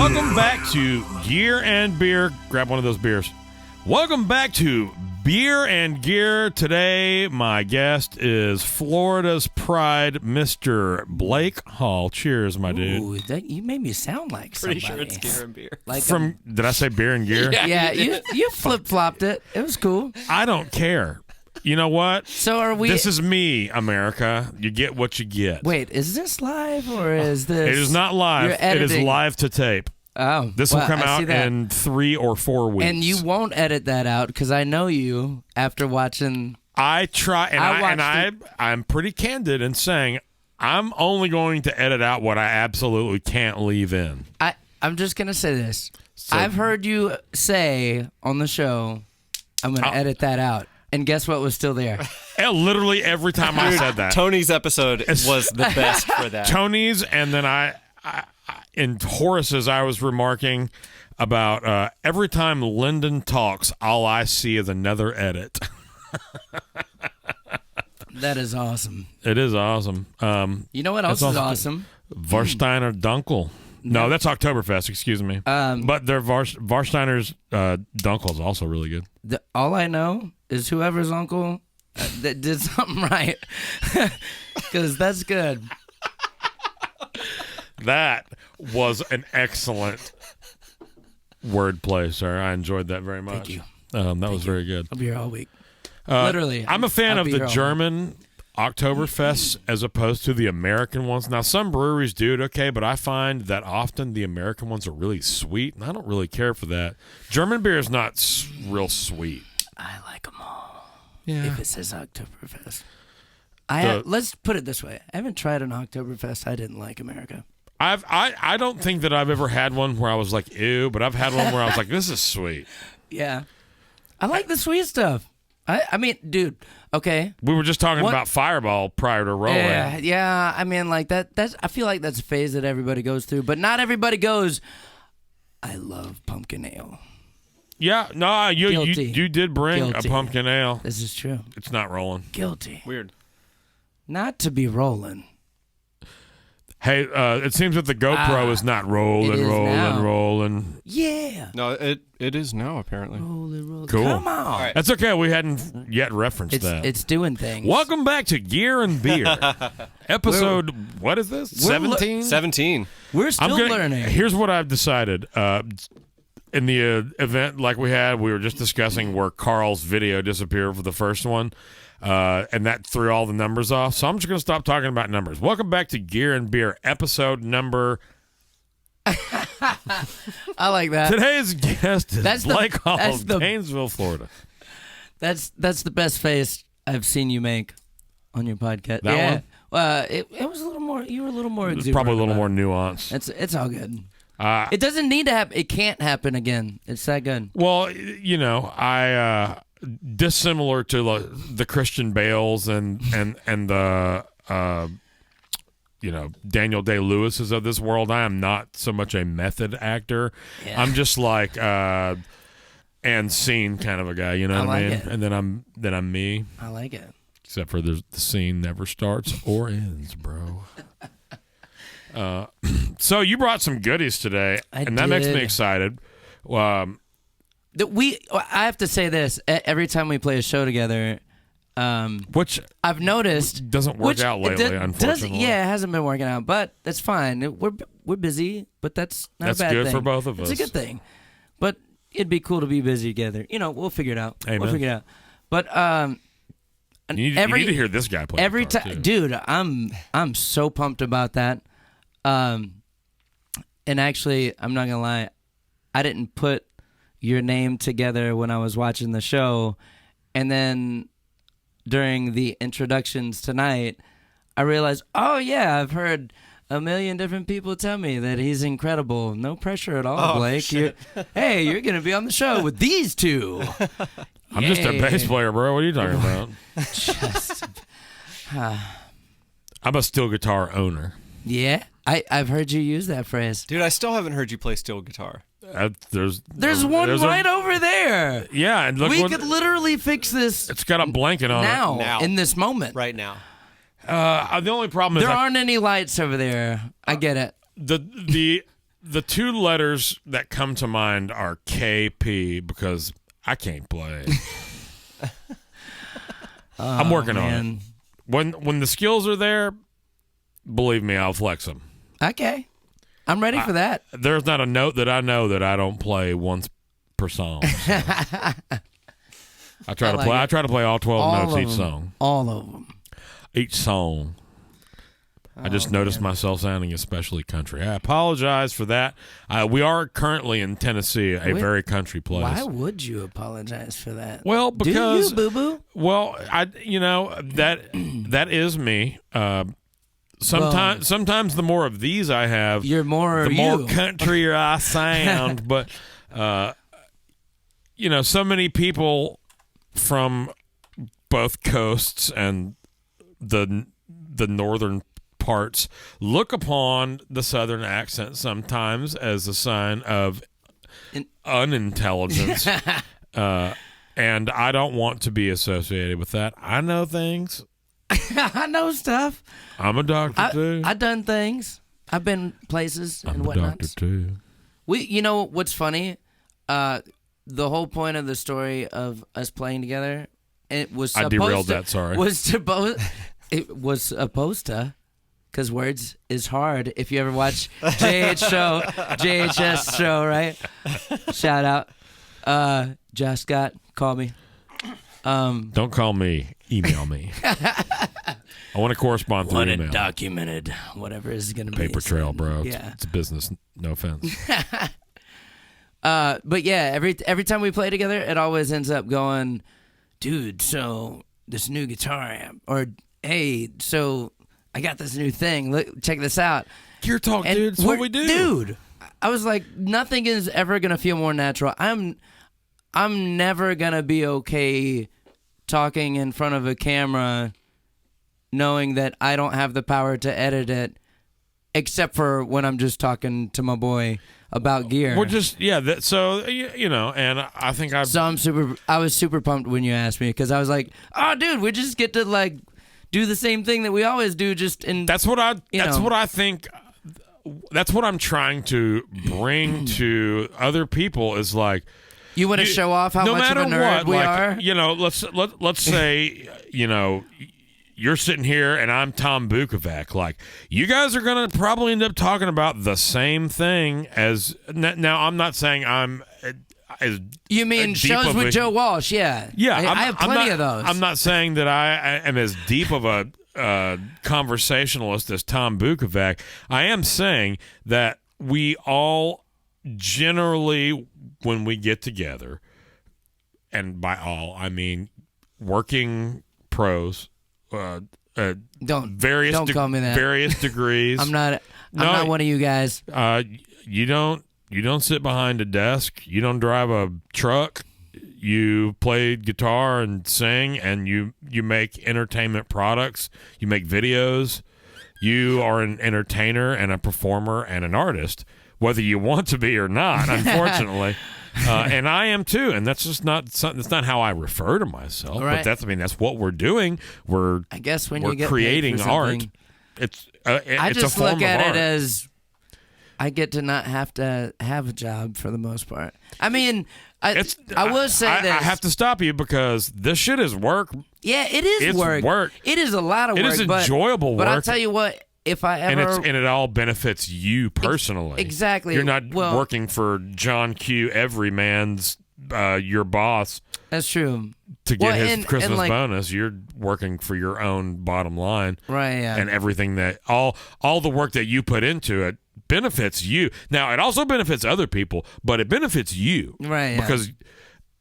Welcome back to Gear and Beer. Grab one of those beers. Welcome back to Beer and Gear. Today, my guest is Florida's pride, Mr. Blake Hall. Cheers, my dude. Ooh, you made me sound like Pretty somebody. sure it's Gear and Beer. Like Did I say Beer and Gear? yeah, you flip-flopped it. It was cool. I don't care. You know what? So are we... This is me, America. You get what you get. Wait, is this live or is this... It is not live. You're It is editing. live to tape. Oh. This will come out in 3 or 4 weeks. And you won't edit that out because I know you after watching... I try, and I'm pretty candid in saying I'm only going to edit out what I absolutely can't leave in. I'm just going to say this. So- I've heard you say on the show, I'm going to edit that out. And guess what was still there? Literally every time I said that. Tony's episode was the best for that. Tony's, and then I in Horace's, I was remarking about every time Lyndon talks, all I see is another edit. That is awesome. It is awesome. You know what else is awesome? Warsteiner Dunkel. No, that's Oktoberfest, excuse me. But their Warsteiner's Dunkel is also really good. All I know is whoever's uncle that did something right. Because that's good. That was an excellent wordplay, sir. I enjoyed that very much. Thank you. That was very good. I'll be here all week. Literally. I'm a fan I'll of be the here all German Oktoberfests as opposed to the American ones. Now, some breweries do it okay, but I find that often the American ones are really sweet, and I don't really care for that. German beer is not real sweet. I like them all. Yeah. If it says Oktoberfest. Let's put it this way. I haven't tried an Oktoberfest I didn't like America. I don't think that I've ever had one where I was like, ew, but I've had one where I was like, this is sweet. Yeah. I like the sweet stuff. I mean, dude, okay. We were just talking about Fireball prior to Rolling. Yeah. I mean, like that's. I feel like that's a phase that everybody goes through, but not everybody goes, I love pumpkin ale. Yeah, no, you did bring Guilty. a pumpkin ale. This is true. It's not rolling. Guilty. Weird. Not to be rolling. Hey, it seems that the GoPro is not rolling. Yeah. No, it is now, apparently. Rolling. Cool. Come on. All right. That's okay. We hadn't yet referenced that. It's doing things. Welcome back to Gear and Beer. Episode, what is this? 17? 17. We're still learning. Here's what I've decided. In the event like we had, we were just discussing where Carl's video disappeared for the first one. And that threw all the numbers off. So I'm just going to stop talking about numbers. Welcome back to Gear and Beer, episode number... I like that. Today's guest is Blake Hall of Gainesville, Florida. That's the best face I've seen you make on your podcast. That one? It was a little more. You were a little more. It's probably a little more nuanced. It's all good. It doesn't need to happen. It can't happen again. It's that good. Well, you know, I dissimilar to the Christian Bales and the Daniel Day-Lewis's of this world. I am not so much a method actor. Yeah. I'm just like and scene kind of a guy. You know what I mean? It. And then I'm me. I like it. Except for the scene never starts or ends, bro. So you brought some goodies today, and that makes me excited. I have to say this every time we play a show together, which I've noticed doesn't work out lately. Unfortunately, it hasn't been working out, but that's fine. We're busy, but that's not a bad thing. That's good for both of us. It's a good thing, but it'd be cool to be busy together. You know, we'll figure it out. Amen. We'll figure it out. But you need to hear this guy play every time, dude. I'm so pumped about that. And actually, I'm not gonna lie, I didn't put your name together when I was watching the show, and then during the introductions tonight, I realized, oh yeah, I've heard a million different people tell me that he's incredible. No pressure at all, Blake. You're going to be on the show with these two. I'm just a bass player, bro. What are you talking about? I'm a steel guitar owner. Yeah, I've heard you use that phrase. Dude, I still haven't heard you play steel guitar. There's one right over there. Yeah, and look, we could literally fix this. It's got a blanket on now, it now, in this moment, right now. The only problem is there aren't any lights over there. I get it. the two letters that come to mind are KP because I can't play. I'm working on it. When the skills are there, believe me, I'll flex them. Okay. I'm ready for that. There's not a note that I know that I don't play once per song. So. I try to play all 12 notes each song. All of them. Each song. I just noticed myself sounding especially country. I apologize for that. We are currently in Tennessee, a very country place. Why would you apologize for that? Well, because do you, boo-boo? Well, that is me. Sometimes the more of these I have, the more countryer I sound. But so many people from both coasts and the northern parts look upon the southern accent sometimes as a sign of unintelligence. And I don't want to be associated with that. I know things. I know stuff. I'm a doctor too. I've done things. I've been places and whatnot. I'm a doctor too. You know what's funny? The whole point of the story of us playing together, it was supposed I derailed that. Sorry. It was supposed to, because words is hard. If you ever watch JHS show, right? Shout out, Josh Scott, call me. Don't call me. Email me. I want to correspond through email. Documented, whatever is going to be. Paper trail, bro. Yeah. It's a business. No offense. But yeah, every time we play together, it always ends up going, dude, so this new guitar amp, or hey, so I got this new thing. Look, check this out. Gear talk, dude. It's what we do. Dude, I was like, nothing is ever going to feel more natural. I'm never going to be okay talking in front of a camera knowing that I don't have the power to edit it, except for when I'm just talking to my boy about gear. We're just, and I think I was super pumped when you asked me, because I was like, oh, dude, we just get to, like, do the same thing that we always do, just in... That's what I think... That's what I'm trying to bring to other people is like... You want to show off how much of a nerd we are? Let's say, you're sitting here and I'm Tom Bukovac. Like, you guys are going to probably end up talking about the same thing as... Now, I'm not saying I'm... You mean shows with Joe Walsh? Yeah. Yeah. I have plenty of those. I'm not saying that I am as deep of a conversationalist as Tom Bukovac. I am saying that we all generally... when we get together, and by all I mean working pros, don't call me that. Various degrees. I'm not one of you guys. You don't sit behind a desk. You don't drive a truck. You play guitar and sing, and you make entertainment products. You make videos. You are an entertainer and a performer and an artist, whether you want to be or not, unfortunately. And I am too, and that's just that's not how I refer to myself. Right. But that's what we're doing. I guess when we're you get creating paid for art. something, It's I it's just a form look at of art. it as I get to not have to have a job for the most part. I mean, I will say this. I have to stop you because this shit is work. Yeah, it is It's work. It is a lot of work. It is enjoyable work. But I'll tell you what. If I ever... And it all benefits you personally. Exactly. You're not working for John Q. Everyman's, your boss. That's true. To get his Christmas bonus. You're working for your own bottom line. Right, yeah. And everything that... All the work that you put into it benefits you. Now, it also benefits other people, but it benefits you. Right, yeah. Because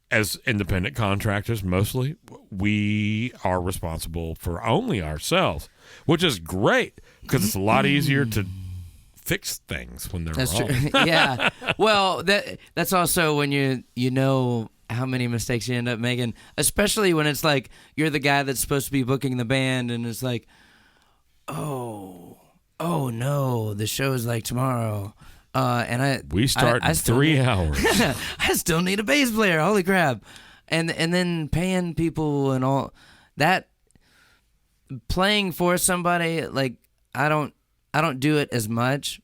as independent contractors, mostly, we are responsible for only ourselves, which is great. Because it's a lot easier to fix things when they're wrong. True. Yeah. Well, that's also when you know how many mistakes you end up making, especially when it's like you're the guy that's supposed to be booking the band, and it's like, oh no, the show is like tomorrow, and we start in 3 hours. I still need a bass player. Holy crap! And then paying people and all that, playing for somebody, like. I don't do it as much,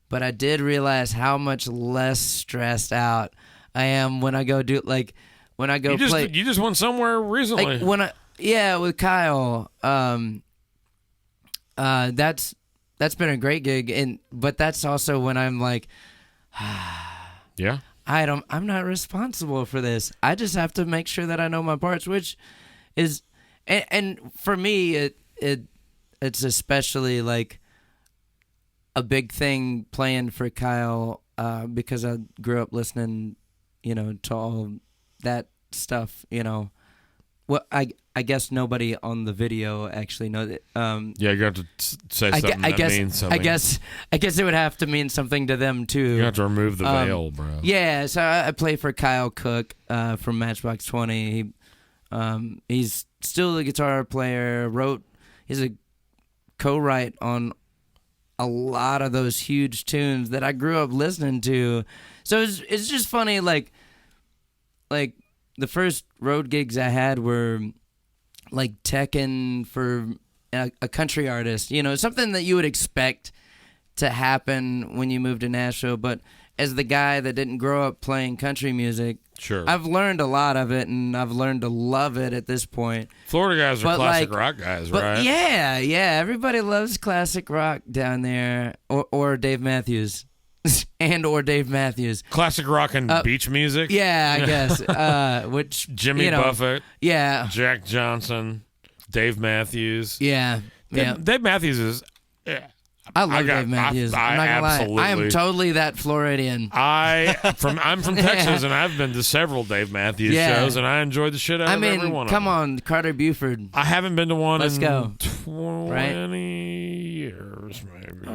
but I did realize how much less stressed out I am when I go do when I go play. You just went somewhere recently. Like with Kyle. That's been a great gig, but that's also when I'm like, yeah. I'm not responsible for this. I just have to make sure that I know my parts, which is, and for me, it's especially like a big thing playing for Kyle, because I grew up listening, to all that stuff, Well, I guess nobody on the video actually knows it. Yeah, you have to say something means something. I guess it would have to mean something to them too. You have to remove the veil, bro. Yeah, so I play for Kyle Cook from Matchbox 20. He's still a guitar player. He's a co-write on a lot of those huge tunes that I grew up listening to. So it's just funny, like the first road gigs I had were like teching for a country artist, something that you would expect to happen when you move to Nashville. But as the guy that didn't grow up playing country music, sure, I've learned a lot of it, and I've learned to love it at this point. Florida guys are classic rock guys, right? Yeah, everybody loves classic rock down there, or Dave Matthews. Or Dave Matthews. Classic rock and beach music? Yeah, I guess. Which Jimmy Buffett. Yeah. Jack Johnson. Dave Matthews. Yeah. Dave Matthews is... I love Dave Matthews. I'm not gonna lie. I am totally that Floridian. I'm from Texas, and I've been to several Dave Matthews shows, and I enjoyed the shit out of every one of them. Come on, Carter Buford. I haven't been to one in 20 years, maybe. But,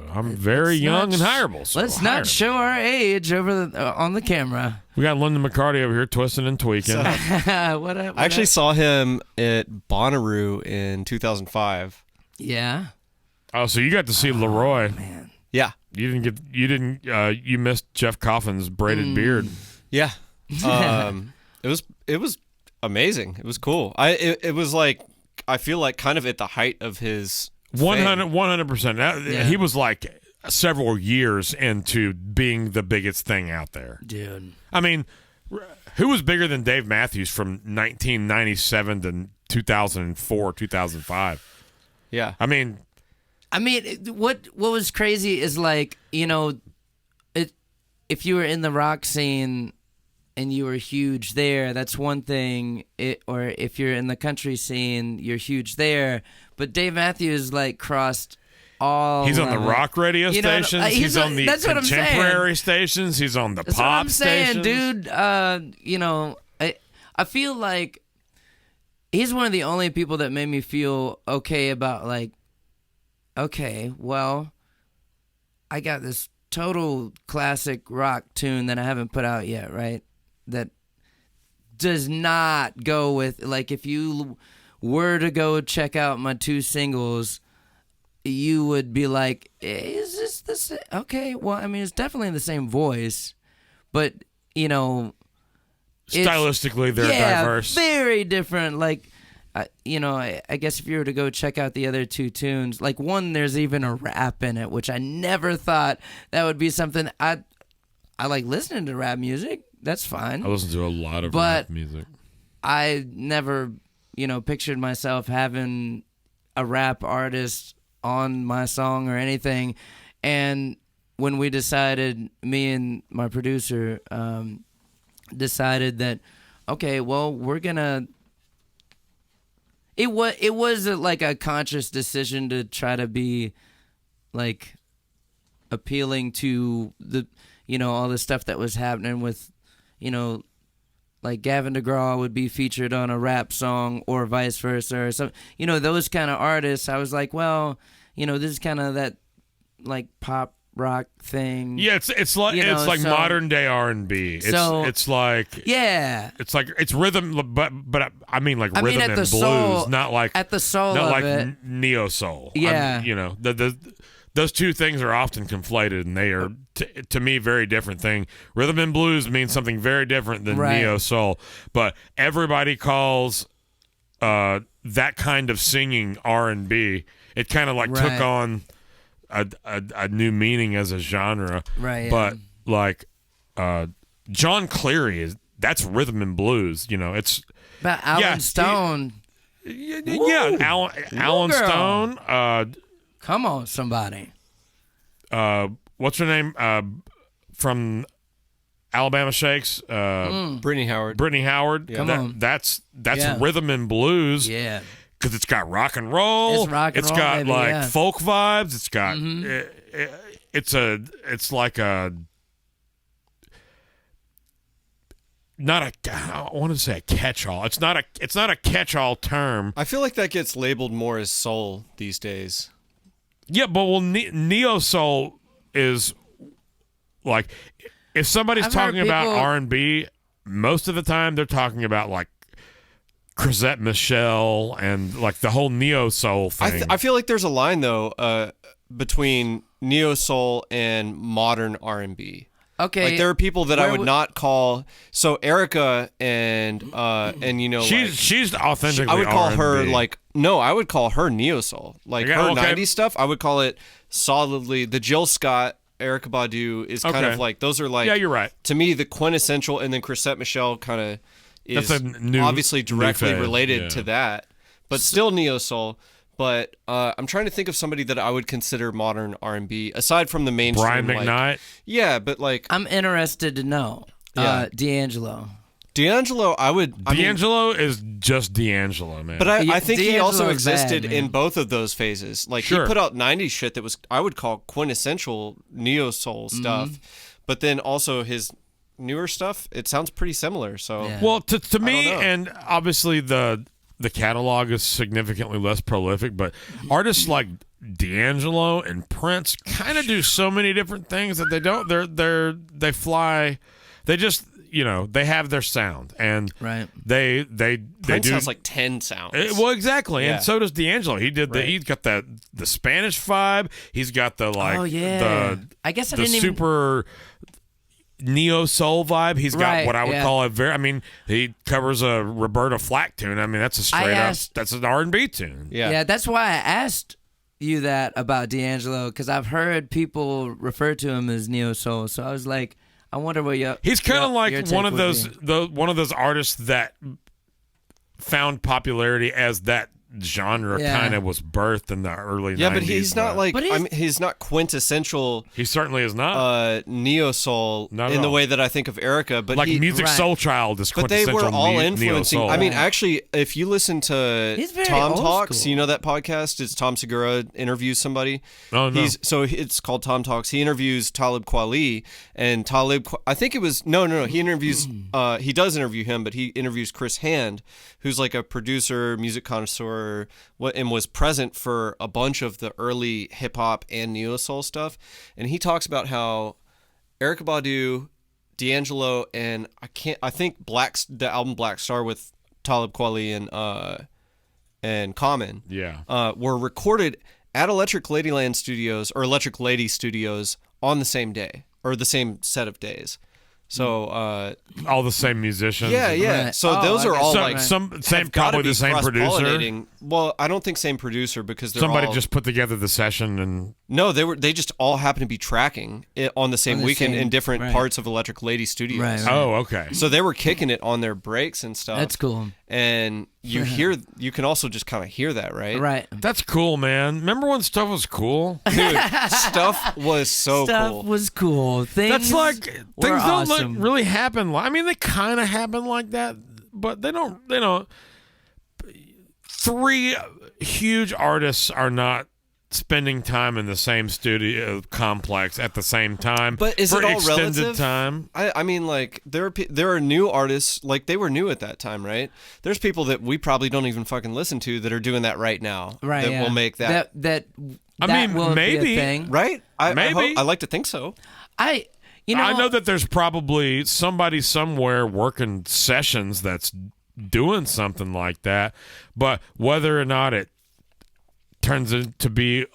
I'm very young and hireable. So let's not show our age on the camera. We got Lyndon McCarty over here twisting and tweaking. I actually saw him at Bonnaroo in 2005. Yeah. Oh, so you got to see Leroy. Man. Yeah. You missed Jeff Coffin's braided beard. Yeah. It was amazing. It was cool. It was like, I feel like kind of at the height of his 100%. He was like several years into being the biggest thing out there. Dude. I mean, who was bigger than Dave Matthews from 1997 to 2004, 2005? Yeah. I mean, what was crazy is like, if you were in the rock scene and you were huge there, that's one thing. Or if you're in the country scene, you're huge there. But Dave Matthews like crossed all. He's on the rock radio stations. He's on the contemporary stations. He's on the pop stations. Dude. I feel like he's one of the only people that made me feel okay about like, okay, well, I got this total classic rock tune that I haven't put out yet, right? That does not go with, like, if you were to go check out my 2 singles, you would be like, is this the same? Okay, well, I mean, it's definitely the same voice, but, stylistically, they're diverse. Very different. Like, I guess if you were to go check out the other 2 tunes, like one, there's even a rap in it, which I never thought that would be something. I like listening to rap music. That's fine. I listen to a lot of rap music. I never, pictured myself having a rap artist on my song or anything. And when we decided, me and my producer decided that, okay, well, we're gonna. It was like a conscious decision to try to be like appealing to the all the stuff that was happening with like Gavin DeGraw would be featured on a rap song or vice versa or some those kind of artists. I was like, well, this is kind of that like pop rock thing. Yeah, it's like modern day R&B. It's like it's rhythm, but I mean like rhythm and blues, soul, not like at the soul, not of like it. neo soul. Yeah, those two things are often conflated, and they are to me very different thing. Rhythm and blues means something very different than neo soul, but everybody calls that kind of singing R&B. It kind of like took on a new meaning as a genre. Right. But like John Cleary that's rhythm and blues. You know, it's But Alan Stone. Alan girl. Stone. Come on, somebody. What's her name? From Alabama Shakes. Brittany Howard. Brittany Howard. Come on. That's Yeah. rhythm and blues. Yeah. Because it's got rock and roll. It's rock and It's roll, got baby, like yeah. folk vibes. It's got it's like a not a I want to say a catch-all. It's not a catch-all term. I feel like that gets labeled more as soul these days. Yeah, but neo soul is like if somebody's I've heard talking about people- R&B, most of the time they're talking about like Chrisette Michele and like the whole neo soul thing. I feel like there's a line though between neo soul and modern R&B. Okay. Like there are people that I where would would- not call. So Erica and you know she's authentically I would call her R&B. like no, I would call her neo soul. Like Yeah, her okay. 90s stuff, I would call it solidly the Jill Scott, Erica Badu is kind Okay. of like those are like Yeah, you're right. to me the quintessential, and then Chrisette Michele kind of is That's a new- obviously new directly phase, related yeah. to that, but still neo soul. But I'm trying to think of somebody that I would consider modern R&B aside from the mainstream. Brian like- McKnight. yeah, but like I'm interested to know. Yeah. D'Angelo. Deangelo, I mean, D'Angelo is just D'Angelo, man. but Yeah, I think he also D'Angelo's bad, existed man. in both of those phases. Like Sure. he put out 90s shit that was I would call quintessential neo soul Mm-hmm. stuff, but then also his newer stuff, it sounds pretty similar. So Yeah. well, to me, know. and obviously the catalog is significantly less prolific, but artists like D'Angelo and Prince kind of do so many different things that they don't. They fly. They just they have their sound and Right. they Prince do has like 10 sounds. well, exactly, Yeah. and so does D'Angelo. He did Right. he's got the Spanish vibe. He's got the like Oh yeah. I guess I the didn't even. super neo soul vibe. He's got Right, what I would yeah. call a very. I mean, he covers a Roberta Flack tune. I mean, that's a straight up. asked- That's an R&B tune. yeah. That's why I asked you that about D'Angelo, because I've heard people refer to him as neo soul. So I was like, I wonder what your He's kind of your like take one of would those be. one of those artists that found popularity as that genre Yeah. kind of was birthed in the early 90s. Yeah, but he's not like But he's not quintessential He certainly is not. neo soul Not at in the all. way that I think of Erica, but like he, Music right. Soul Child is but they were quintessential all neo influencing. soul. I mean, actually, if you listen to He's very Tom old Talks, school. you know that podcast? It's Tom Segura interviews somebody. Oh, no. It's called Tom Talks. He interviews Talib Kweli, and I think it was no. He interviews. He does interview him, but he interviews Chris Hand, who's like a producer, music connoisseur, and was present for a bunch of the early hip hop and neo soul stuff. And he talks about how Erykah Badu, D'Angelo, and I think the album Black Star with Talib Kweli and Common, Yeah. were recorded at Electric Lady Studios on the same day or the same set of days. So all the same musicians. yeah. Right. So Oh, those I are guess all so. like Same have gotta probably be the same producer. cross-pollinating. Well, I don't think same producer because they're Somebody all, just put together the session and no, they just all happen to be tracking it on the same On the weekend same- in different right. parts of Electric Lady Studios. Right, right. oh, okay. So they were kicking it on their breaks and stuff. That's cool. And you can also just kind of hear that, right? Right. That's cool, man. Remember when stuff was cool? Dude, stuff was so Stuff cool. was cool. Things That's like things were don't awesome. like really happen. I mean, they kind of happen like that, but they don't. Three huge artists are not spending time in the same studio complex at the same time. But is for it all extended relative? time? I mean, like there are new artists, like they were new at that time, right? There's people that we probably don't even fucking listen to that are doing that right now. Right. That yeah. will make that, That I mean, will maybe. be a thing. right. Maybe. I like to think so. I know that there's probably somebody somewhere working sessions that's doing something like that, but whether or not it turns into be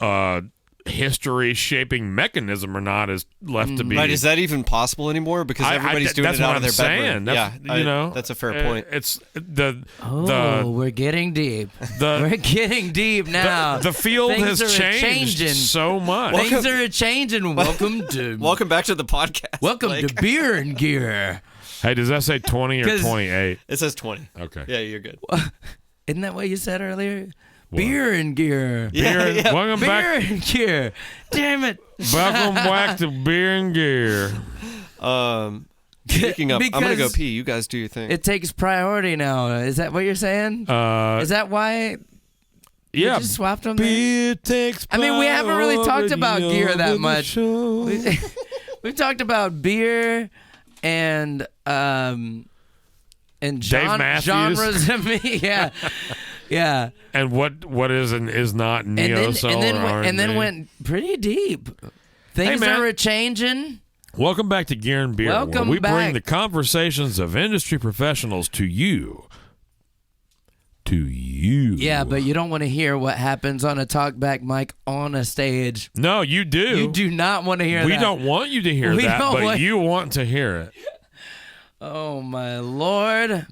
history shaping mechanism or not is left to be. Right? Is that even possible anymore? Because everybody's doing it out of their bedroom. That's a fair point. It's we're getting deep. We're getting deep now. The field Things has are changed changing. so much. Things are changing. Welcome back to the podcast. Welcome to Beer and Gear. Hey, does that say 20 or 28? It says 20. Okay. Yeah, you're good. Isn't that what you said earlier? Beer and Gear. Welcome Beer back. and Gear. Damn it. Welcome back to Beer and Gear. Speaking of, I'm going to go pee. You guys do your thing. It takes priority now. Is that what you're saying? Is that why you just swapped them? Beer takes I mean, we haven't really talked about gear that much. We've talked about beer and Dave Matthews. genres of me. Yeah. And what is and is not neo-soul and then went pretty deep. Things are changing. Welcome back to Gear and Beer, where we bring the conversations of industry professionals to you. Yeah, but you don't want to hear what happens on a talkback mic on a stage. No, you do. You do not want to hear that. We don't want you to hear that, but you want to hear it. Oh, my Lord.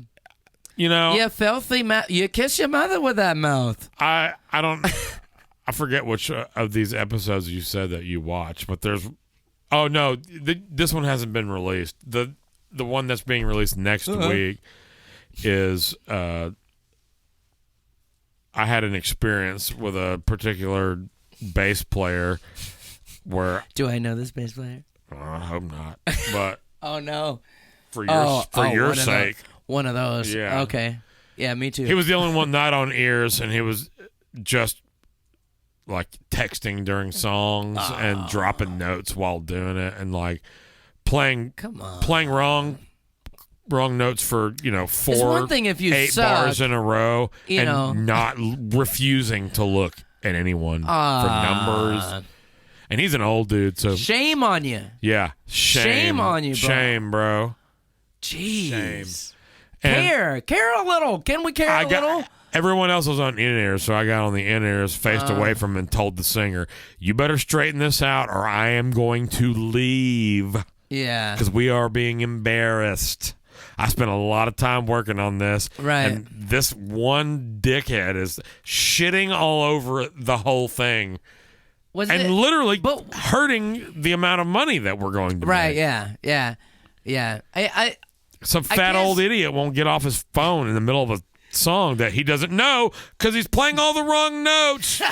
You filthy mouth. You kiss your mother with that mouth. I don't... I forget which of these episodes you said that you watched, but there's... Oh, no, this one hasn't been released. The one that's being released next week is... I had an experience with a particular bass player where... Do I know this bass player? I hope not. But... Oh, no. For your sake. One of those. Yeah. Okay. Yeah, me too. He was the only one not on ears, and he was just like texting during songs and dropping notes while doing it, and like playing wrong notes for 4 8 bars in a row, and not refusing to look at anyone for numbers. And he's an old dude, so shame on you. Yeah, shame on you, bro. Shame, bro. Jeez. Shame. Care a little. Can we care a little? Everyone else was on in-ears, so I got on the in-ears, faced away from him, and told the singer, "You better straighten this out, or I am going to leave." Yeah. Because we are being embarrassed. I spent a lot of time working on this. Right. And this one dickhead is shitting all over the whole thing. Literally hurting the amount of money that we're going to make. Yeah. Some fat old idiot won't get off his phone in the middle of a song that he doesn't know because he's playing all the wrong notes.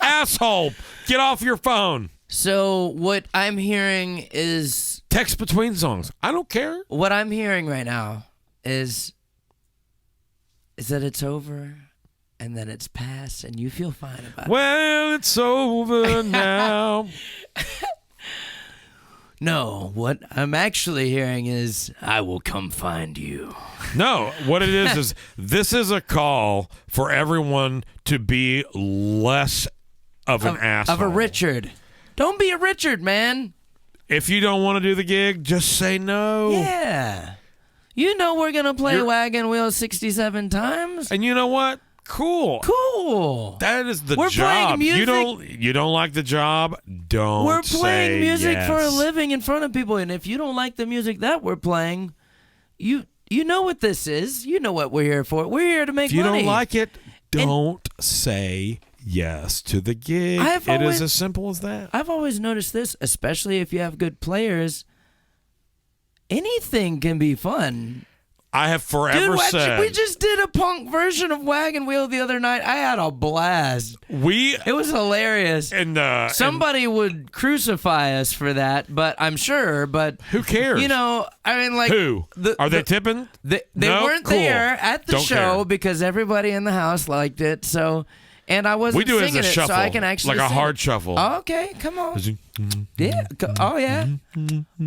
Asshole, get off your phone. So what I'm hearing is... Text between songs. I don't care. What I'm hearing right now is that it's over and then it's past and you feel fine about it. Well, it's over now. No, what I'm actually hearing is, I will come find you. No, what it is this is a call for everyone to be less of an asshole. Of a Richard. Don't be a Richard, man. If you don't want to do the gig, just say no. Yeah. You know we're going to play Wagon Wheel 67 times. And you know what? Cool. That is the we're job. Playing music. You don't like the job? Don't. We're playing music yes. for a living in front of people, and if you don't like the music that we're playing, you know what this is. You know what we're here for. We're here to make money. If you don't like it, don't say yes to the gig. It is as simple as that. I've always noticed this, especially if you have good players. Anything can be fun. I have forever said... we just did a punk version of Wagon Wheel the other night. I had a blast. It was hilarious. And somebody would crucify us for that, but I'm sure. But who cares? I mean, like who are they tipping? They weren't there at the show because everybody in the house liked it. So. And I wasn't singing it, shuffle, so I can actually like a sing hard shuffle. Oh, okay, come on. Yeah. Oh, yeah.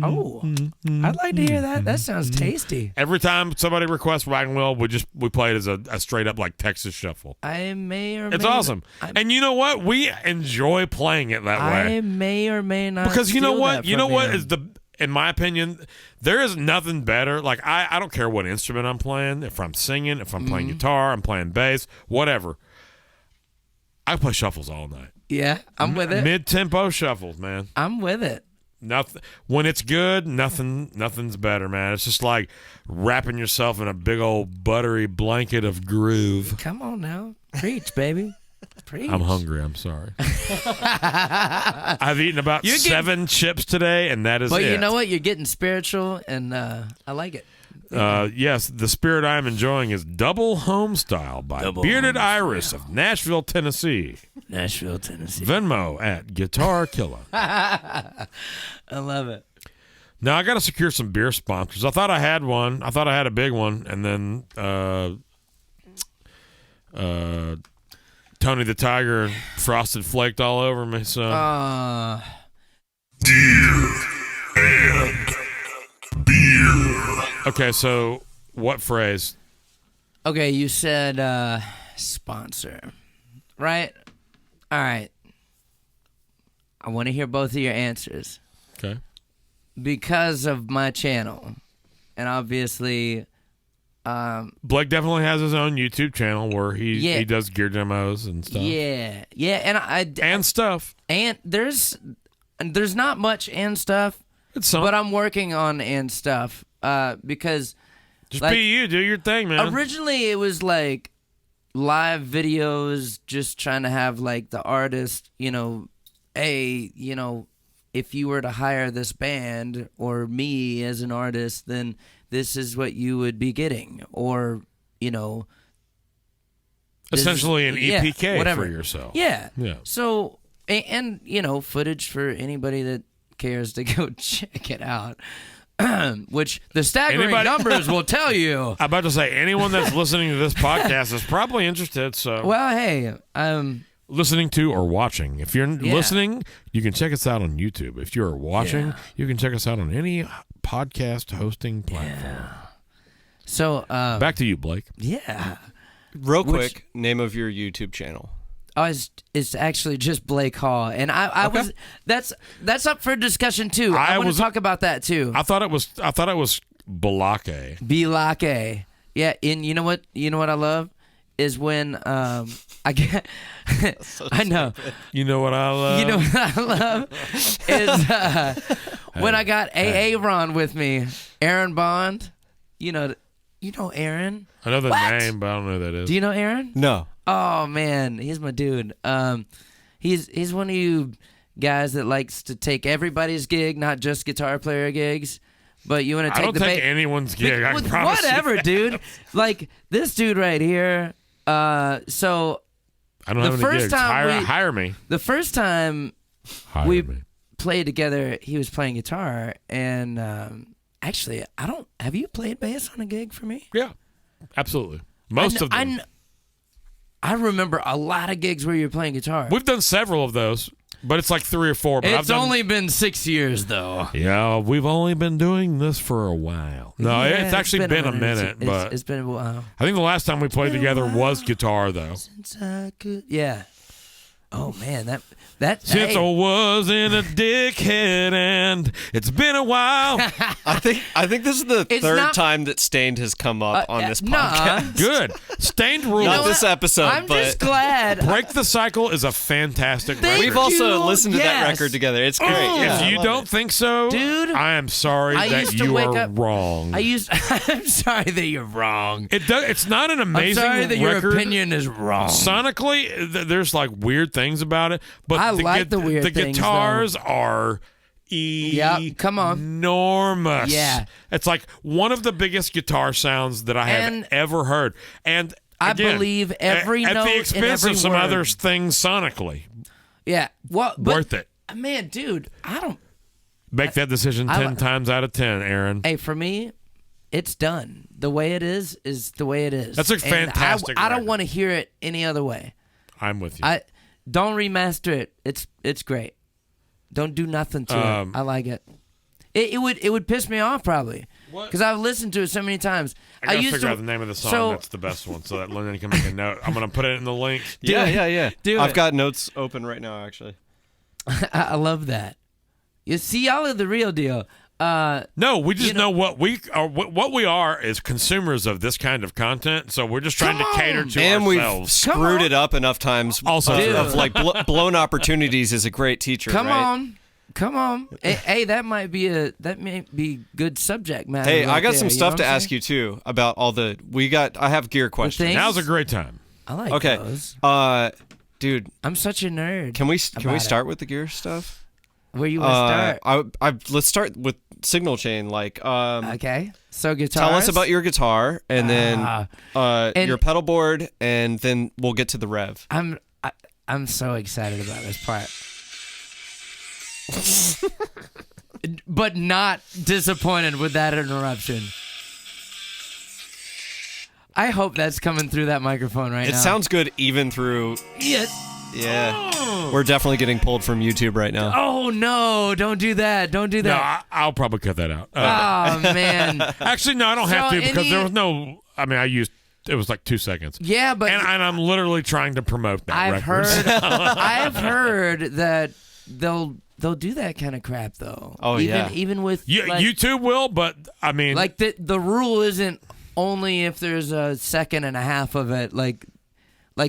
Oh, I'd like to hear that. That sounds tasty. Every time somebody requests Wagon Wheel, we play it as a straight up like Texas shuffle. I may or may It's awesome. And you know what? We enjoy playing it that way. I may or may not. Because you know what? You know what is in my opinion, there is nothing better. Like I don't care what instrument I'm playing. If I'm singing, if I'm playing guitar, I'm playing bass, whatever. I play shuffles all night. Yeah, I'm with it. Mid-tempo shuffles, man. I'm with it. Nothing. When it's good, nothing's better, man. It's just like wrapping yourself in a big old buttery blanket of groove. Come on now. Preach, baby. Preach. I'm hungry. I'm sorry. I've eaten about 7 chips today, and that is it. But you know what? You're getting spiritual, and I like it. Yes, the spirit I'm enjoying is Double Home Style by Bearded Iris of Nashville, Tennessee. Nashville, Tennessee. Venmo at Guitar Killer. I love it. Now, I got to secure some beer sponsors. I thought I had one. I thought I had a big one, and then Tony the Tiger Frosted flaked all over me. So, Deer and beer. okay, so what phrase? Okay, you said sponsor, right? All right. I want to hear both of your answers. Okay. Because of my channel, and obviously... Blake definitely has his own YouTube channel where he does gear demos and stuff. Yeah, And stuff. And there's not much and stuff, It's some. but I'm working on and stuff because Just like, be you. Do your thing, man. originally it was like live videos, just trying to have like the artist, hey, if you were to hire this band or me as an artist, then this is what you would be getting, or Essentially an EPK whatever. for yourself. Yeah. Yeah. So and footage for anybody that cares to go check it out, which the staggering numbers will tell you. I'm about to say anyone that's listening to this podcast is probably interested. So Well, hey, listening to or watching. If you're listening, you can check us out on YouTube. If you're watching, you can check us out on any podcast hosting platform. So Back to you, Blake. yeah. Real quick, name of your YouTube channel. It's actually just Blake Hall, and I Okay. was that's up for discussion too. I want to talk about that too. I thought it was Balake. Bilake. Yeah, and you know what I love is when I get I know. You know what I love? You know what I love is when I got AA Ron with me, Aaron Bond. You know Aaron. I know the What? name, but I don't know who that is. Do you know Aaron? No. Oh man, he's my dude. He's one of you guys that likes to take everybody's gig, not just guitar player gigs. But you want to I take don't the take anyone's gig. I promise whatever, you. dude. Like this dude right here. So I don't the have any first gigs. time Hire me. the first time Hire we me. played together, he was playing guitar, and actually, have you played bass on a gig for me? Yeah, absolutely. Most of them. I remember a lot of gigs where you were playing guitar. We've done several of those, but it's like 3 or 4. But It's only been 6 years, though. Yeah, we've only been doing this for a while. No, Yeah, it's actually been a minute, but it's been a while. I think the last time we played been a together while. was guitar, though. Since I could, yeah. Oh man, that Since hey. I wasn't a dickhead, and it's been a while. I think this is the It's third not- time that Stained has come up on this nah. podcast. Good. Stained rules. Not this episode, I'm but just glad. Break the Cycle is a fantastic Thank record. we've also you. listened to that Yes. record together. It's great. Oh. Yeah, If I you love don't it. think so, Dude, I am sorry I that used to you wake are up- wrong. I'm sorry that you're wrong. It's not an I'm amazing sorry that your record. opinion is wrong. Sonically, there's like weird things about it, but I like the weird the things, guitars are come on. enormous. Yeah. It's like one of the biggest guitar sounds that I have And ever heard, and I again, believe every at note the and expense every of some word. other things sonically. Yeah, well, but, Worth it. man, dude. I don't. Make that decision I 10 times out of 10, Aaron. Hey, for me, it's done. The way it is the way it is. That's a And fantastic I don't record. want to hear it any other way. I'm with you. I don't remaster it. It's great. Don't do nothing to it. I like it. It would piss me off probably because I've listened to it so many times. I gotta used figure to, out the name of the song so- that's the best one so that Lennon can make a note. I'm going to put it in the link. Yeah. Do I've it. got notes open right now, actually. I love that. You see, y'all are the real deal. No, we just know what we are. What we are is consumers of this kind of content. So we're just trying to cater to and ourselves. we've screwed it up enough times. Also true. of like blown opportunities is a great teacher. Come right? on. Hey, that may be good subject matter. Hey, right I got there, some stuff to know what I'm ask you too about all the. I have gear questions. things? Now's a great time. I like Okay, those. dude, I'm such a nerd. can we about start with the gear stuff? Where you want to start? Let's start with signal chain. Like, Okay. So guitars. tell us about your guitar, and then and- your pedal board, and then we'll get to the rev. I'm so excited about this part. But not disappointed with that interruption. I hope that's coming through that microphone right now. It sounds good even through. Yeah. Yeah, Oh. we're definitely getting pulled from YouTube right now. Oh no! Don't do that! Don't do No, that! I'll probably cut that out. Oh man! Actually, no, I don't have So to because any- there was no. I mean, I used. It was like 2 seconds. Yeah, but And I'm literally trying to promote that I've record. I've heard that they'll do that kind of crap though. Oh, yeah. Even with like, YouTube will, but I mean, like the rule isn't only if there's a second and a half of it. Like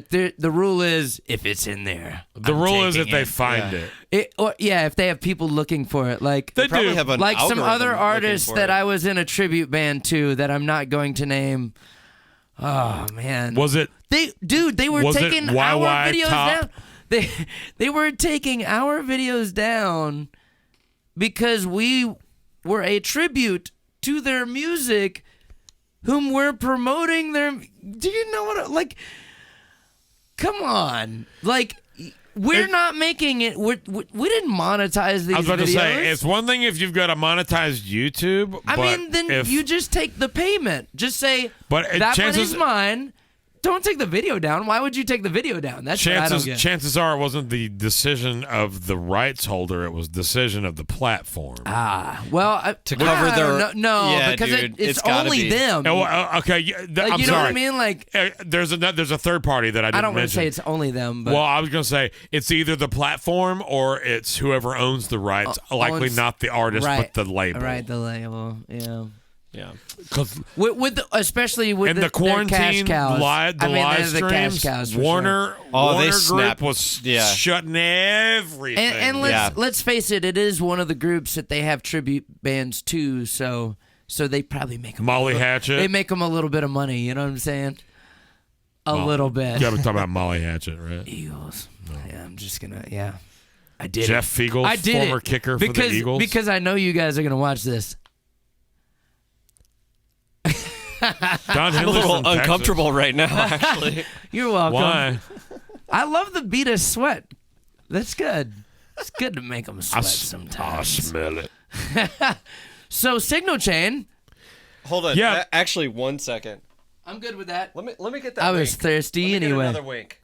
the rule is if it's in there. the I'm rule is if taking they it. find it. If they have people looking for it, like They Probably do. have an like some algorithm other looking artists for that it. I was in a tribute band to that I'm not going to name. Oh man, Was it? they were Was it taking our YY videos Top? down. They were taking our videos down because we were a tribute to their music, whom we're promoting their. Do you know what? Like, come on, like. We're not making it. We didn't monetize these I was about videos. to say it's one thing if you've got a monetized YouTube. I but mean, then if, you just take the payment. Just say, But that chances- money's mine. Don't take the video down. Why would you take the video down? That's what I don't get. chances are it wasn't the decision of the rights holder; it was decision of the platform. Well, To cover their- no, Yeah, because dude, it's it's gotta only be. them. Oh, okay, yeah, Like, I'm you know sorry. what I mean? Like, There's a third party that I didn't I don't want to mention. say it's only them, but Well, I was going to say it's either the platform or it's whoever owns the rights. Likely owns- not the artist, right, but the label. right, the label, yeah. Yeah. 'Cause Especially with in the the quarantine, cash cows. live they're the cash streams, cows. For Warner, Oh, they Warner Group snapped. was Yeah. shutting everything. And let's face it, it is one of the groups that they have tribute bands to, so they probably make them Molly Hatchet. They make them a little bit of money. You know what I'm saying? A little bit. You got to talk about Molly Hatchet, right? Eagles. Yeah, I'm just gonna. Yeah, I did. Jeff Fiegel, I did former it kicker because, for the Eagles. Because I know you guys are gonna watch this. Don I'm a Henderson, little Texas. uncomfortable right now, actually. You're welcome. Why? I love the beat of sweat. That's good. It's good to make them sweat I sometimes. smell it. So Signal Chain. Hold on. Yeah. Actually, 1 second. I'm good with that. Let me get that. I wink. was thirsty Let me get anyway. another wink.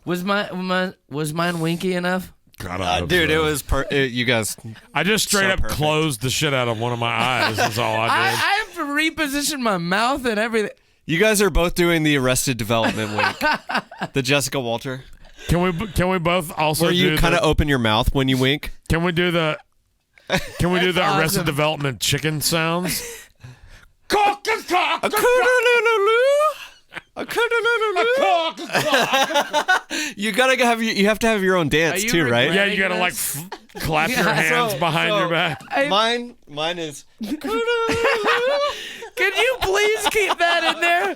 Was mine winky enough? God, I hope Dude, so. it was. You guys. I just straight so up perfect. closed the shit out of one of my eyes. That's all I I did. have to reposition my mouth and everything. You guys are both doing the Arrested Development wink. The Jessica Walter. Can we both also Where you do kind of the, open your mouth when you wink. Can we do the Arrested awesome. Development chicken sounds? You gotta have you have to have your own dance Are you too, right? Yeah, you gotta like clap your hands So- behind so your back. Mine is. Can you please keep that in there?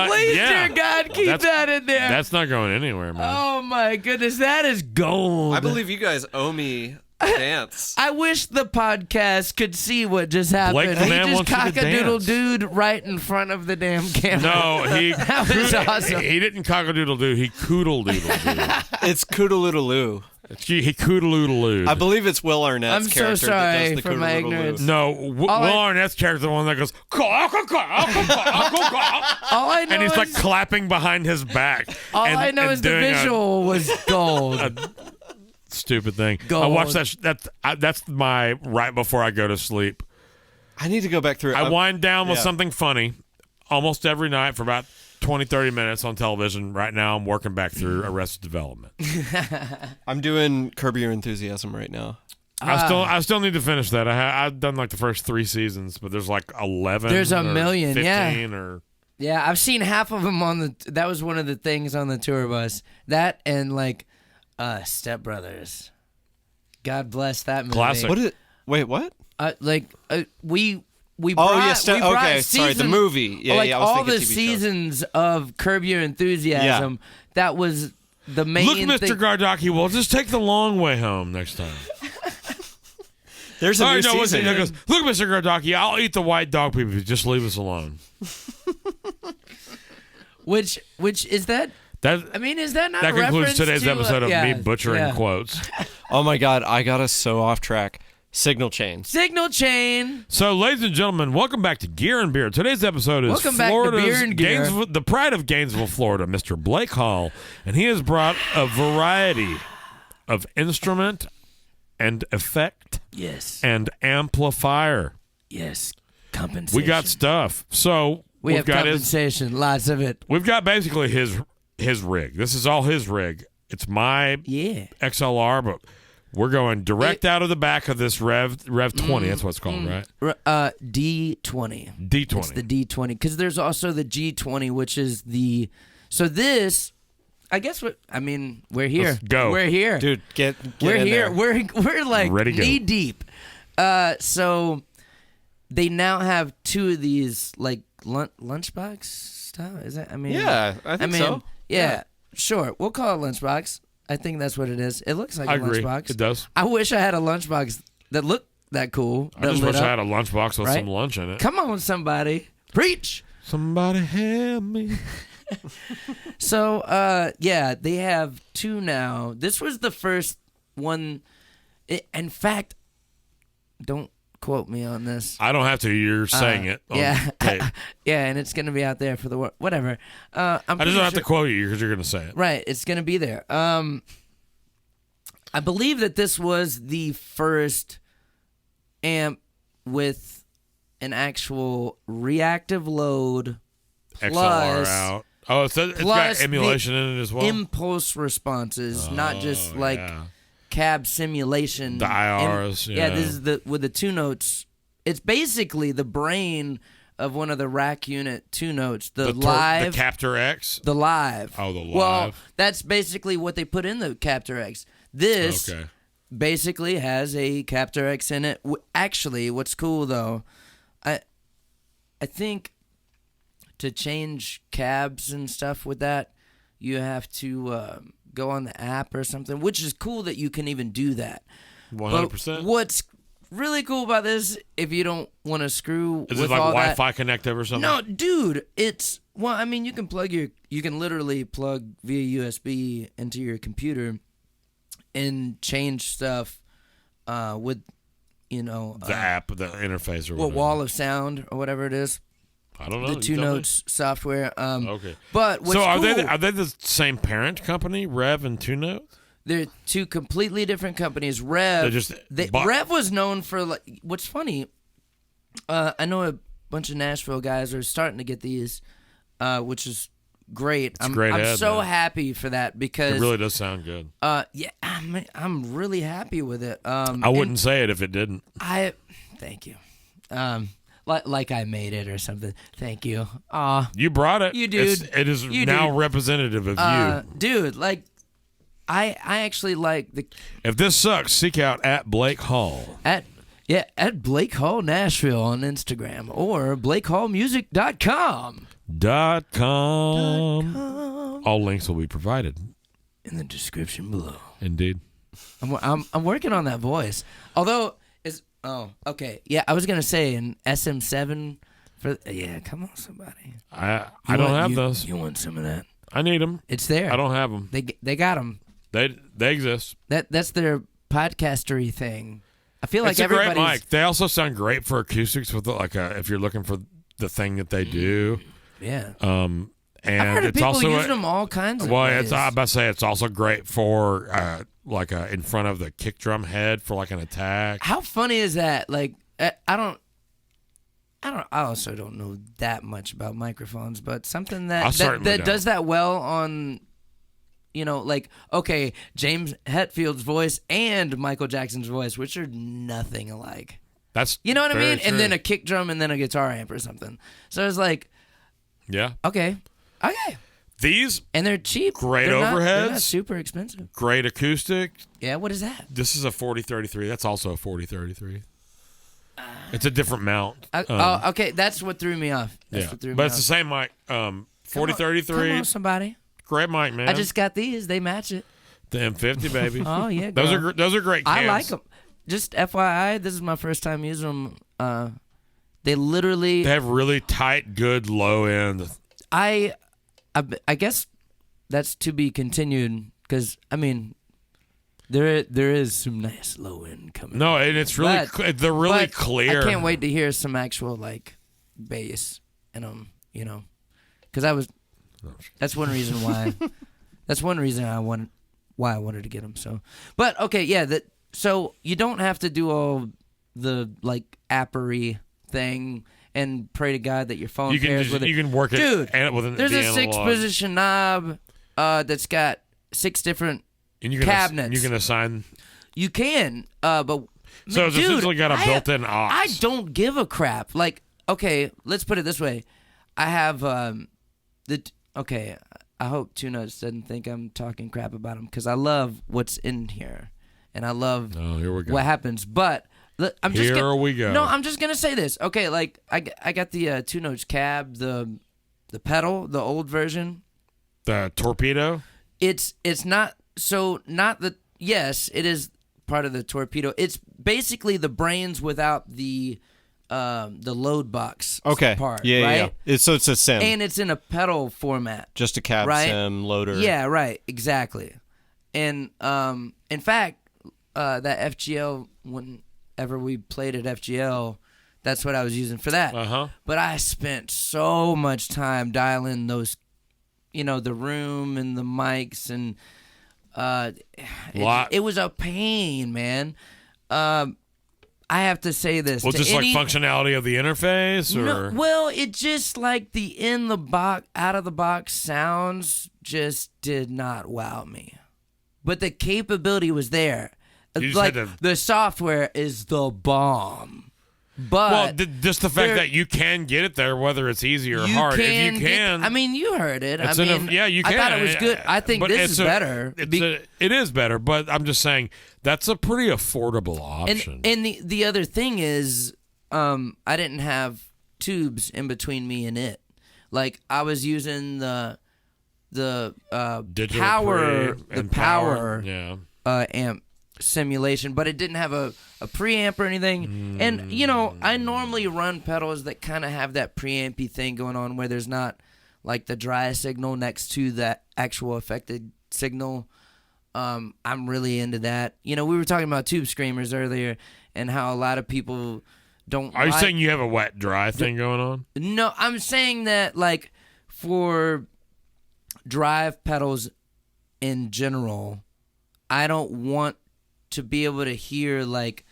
Please, yeah. dear God, keep That's- that in there. That's not going anywhere, man. Oh my goodness, that is gold. I believe you guys owe me a dance. I wish the podcast could see what just happened. Blake the He man just wants you to cock-a-doodle dance. dude right in front of the damn camera. No, he That was awesome. He didn't cock-a-doodle-doo. He coodle-doodle-doo. It's Koodaloo. He coodle-oodle-dooed. I believe it's Will Arnett's I'm so character that sorry does the for my Koodaloo-loo. ignorance. No, Will Arnett's character, the one that goes, caw, caw, caw, caw, caw, caw, caw. All I know And he's is, like clapping behind his back. all and, I know and is the doing a visual was gold. stupid thing. I Gold. watch that. That's my right before I go to sleep. I need to go back through it. I wind down with yeah. something funny almost every night for about 20, 30 minutes on television. Right now, I'm working back through Arrested Development. I'm doing Curb Your Enthusiasm right now. I still need to finish that. I've done like the first 3 seasons, but there's like 11. There's a or million, 15 or Yeah, I've seen half of them on the. That was one of the things on the tour bus. That and like, Step Brothers. God bless that movie. Classic. What is it? Wait, what? We brought, Oh yes, we brought okay. Sorry, the movie. Yeah, like yeah. I was all thinking the TV seasons of Curb Your Enthusiasm. That was the main. Look, Mr. thing. Gardocki, we'll just take the long way home next time. There's a new season. He goes, look, Mr. Gardocki, I'll eat the white dog people if you just leave us alone. Which is that? That I mean, is that not that a concludes reference today's to, episode of yeah, me butchering yeah. quotes. Oh my God, I got us so off track. Signal chains. Signal chain. So, ladies and gentlemen, welcome back to Gear and Beer. Today's episode is Welcome back to Florida's Beer and Gear. the pride of Gainesville, Florida, Mr. Blake Hall, and he has brought a variety of instrument and effect Yes. and amplifier. Yes. Compensation. We got stuff. So We we've have got compensation. Lots of it. we've got basically his rig. This is all his rig. It's my Yeah. XLR, but we're going direct out of the back of this Rev 20. That's what it's called, right? D20. D20. It's the D20 because there's also the G20, which is the. So this, I guess what I mean. We're here. Let's go. We're here, Dude, get We're in here. there. We're like Ready to go. knee deep. So they now have 2 of these like lunchbox style. Is that? I mean, Yeah, I think so. Yeah, sure. We'll call it lunchbox. I think that's what it is. It looks like I a agree. lunchbox. It does. I wish I had a lunchbox that looked that cool. I just wish I had a lunchbox with right? some lunch in it. Come on, somebody. Preach. Somebody help me. So, yeah, they have 2 now. This was the first one. In fact, don't quote me on this. I don't have to. You're saying it. On Yeah. tape. Yeah, and it's going to be out there for the world. Whatever. I just don't have to quote you because you're going to say it. Right, it's going to be there. I believe that this was the first amp with an actual reactive load XLR plus out. Oh, so it's got plus emulation in it as well? impulse responses, not just like yeah. cab simulation. The IRs, Yeah, yeah. this is with the 2 notes. It's basically the brain of one of the rack unit 2 notes. The live. The Captor X? The live. Oh, the live. Well, that's basically what they put in the Captor X. This Okay. basically has a Captor X in it. Actually, what's cool though, I think to change cabs and stuff with that, you have to go on the app or something, which is cool that you can even do that. 100%. But what's really cool about this, if you don't want to screw Is with it like all Wi-Fi connective or something? no, dude, it's I mean, you can literally plug via USB into your computer and change stuff with, The app, the interface or what whatever. Wall of Sound or whatever it is. I don't know. The You 2 tell me. Notes software. Okay. But what's So are cool, they the same parent company, Rev and 2 Notes? they're 2 completely different companies. Rev, They just bought- Rev was known for like. What's funny, I know a bunch of Nashville guys are starting to get these, which is great. I'm great ad, so man. happy for that because It really does sound good. yeah, I'm really happy with it. I wouldn't say it if it didn't. Thank you. Like I made it or something. Thank you. You brought it. You dude. It is You now dude. representative of you. Dude, like I actually like the If this sucks, seek out at Blake Hall. at Blake Hall Nashville on Instagram or blakehallmusic.com .com. All links will be provided. in the description below. Indeed. I'm working on that voice. Although okay. Yeah, I was gonna say an SM7 for come on somebody. I don't have those. You want some of that? I need them. It's there. I don't have them. They got them. They exist. That's their podcastery thing. I feel like It's a great everybody's mic. They also sound great for acoustics with if you're looking for the thing that they do. yeah. And I've heard of it's people also use them all kinds of well, ways. I'm about to say it's also great for in front of the kick drum head for like an attack. How funny is that? Like, I I also don't know that much about microphones, but something I that certainly that don't. does that well on, like, okay, James Hetfield's voice and Michael Jackson's voice, which are nothing alike. That's You know what I very mean? true. And then a kick drum and then a guitar amp or something. So it's like, yeah. okay. These And they're cheap. Great They're overheads. not super expensive. great acoustic. Yeah, what is that? This is a 4033. That's also a 4033. It's a different mount. Okay, that's what threw me off. That's Yeah, what threw me but off. it's the same mic. Come 4033. on, somebody. Great mic, man. I just got these. They match it. the M50, baby. Oh, yeah. those girl. are those are great. Cams. I like them. Just FYI, this is my first time using them. They literally. They have really tight, good low end. I guess that's to be continued because I mean, there is some nice low end coming. No, and it's really But- they're really but clear. I can't wait to hear some actual like bass in them. Because that's one reason why. That's one reason why I wanted to get them. So, but okay, yeah. So you don't have to do all the like appery thing and pray to God that your phone You can pairs with it. you can work it Dude, with an, There's the a analog. 6-position knob that's got 6 different And you can cabinets. you can assign. You can, but So it's dude, essentially got a I built-in aux. I don't give a crap. Like, okay, let's put it this way. I have okay. I hope Two Notes doesn't think I'm talking crap about him because I love what's in here, and I love Oh, here we go. what happens. But I'm just Here we go. No, I'm just gonna say this. Okay, like I got the Two Notes cab, the pedal, the old version. The torpedo. It's not the yes, it is part of the torpedo. It's basically the brains without the load box Okay. part, Yeah, right? yeah. So it's a sim. And it's in a pedal format. Just a cab right? sim loader. Yeah, right, exactly. And in fact, that FGL, whenever we played at FGL, that's what I was using for that. Uh-huh. But I spent so much time dialing those, the room and the mics, and it was a pain, man. I have to say this. Well, to just any, like functionality of the interface, or no, well, it just like the in the box, out of the box sounds just did not wow me. But the capability was there. You just Like had to- the software is the bomb. But well, just the fact there- that you can get it there, whether it's easy or you hard. can If you can, I mean, you heard it. it's I mean, yeah, you can. I thought it was good. I think But this it's is better. It is better, but I'm just saying that's a pretty affordable option. And the other thing is, I didn't have tubes in between me and it. Like I was using the Digital power pre- and power, yeah. Amp simulation, but it didn't have a preamp or anything. And I normally run pedals that kind of have that preampy thing going on, where there's not like the dry signal next to that actual affected signal. I'm really into that. We were talking about tube screamers earlier and how a lot of people don't. Are you like- saying you have a wet dry thing going on? No, I'm saying that like for drive pedals in general, I don't want to be able to hear like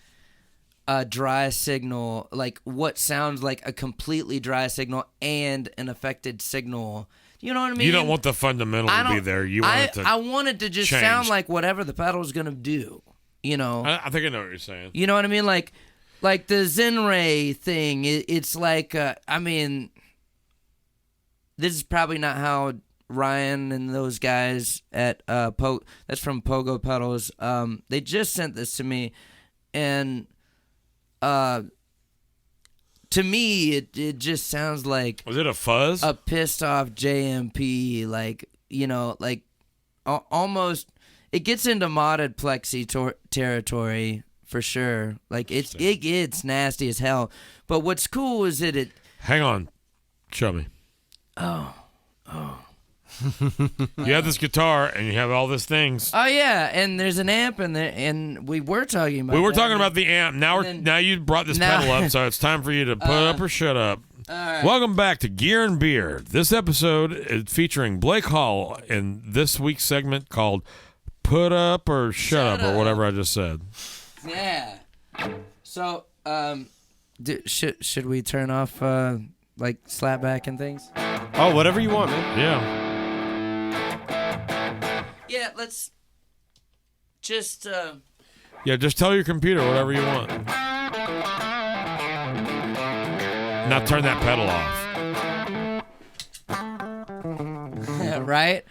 a dry signal, like what sounds like a completely dry signal and an affected signal. You know what I mean? You don't want the fundamental to be there. You want it to. I want it to just change. sound like whatever the pedal's gonna do. I think I know what you're saying. You know what I mean? Like the Zenray thing. It's like, I mean, this is probably not how Ryan and those guys at that's from Pogo Pedals. They just sent this to me, and to me, it just sounds like Was it a fuzz? a pissed off JMP, like almost. It gets into modded plexi territory for sure. Like it's nasty as hell. But what's cool is that it. Hang on, show me. Oh. You have this guitar and you have all these things. Oh yeah, and there's an amp in there, and we were talking about. We were that. talking about the amp. Now now you brought this pedal up, so it's time for you to put up or shut up. right. Welcome back to Gear and Beer. This episode is featuring Blake Hall in this week's segment called "Put Up or Shut Up" or whatever I just said. Yeah. So, Should we turn off like slapback and things? Oh, whatever you want, man. Yeah. Yeah, let's just Yeah, just tell your computer whatever you want. Now turn that pedal off. right.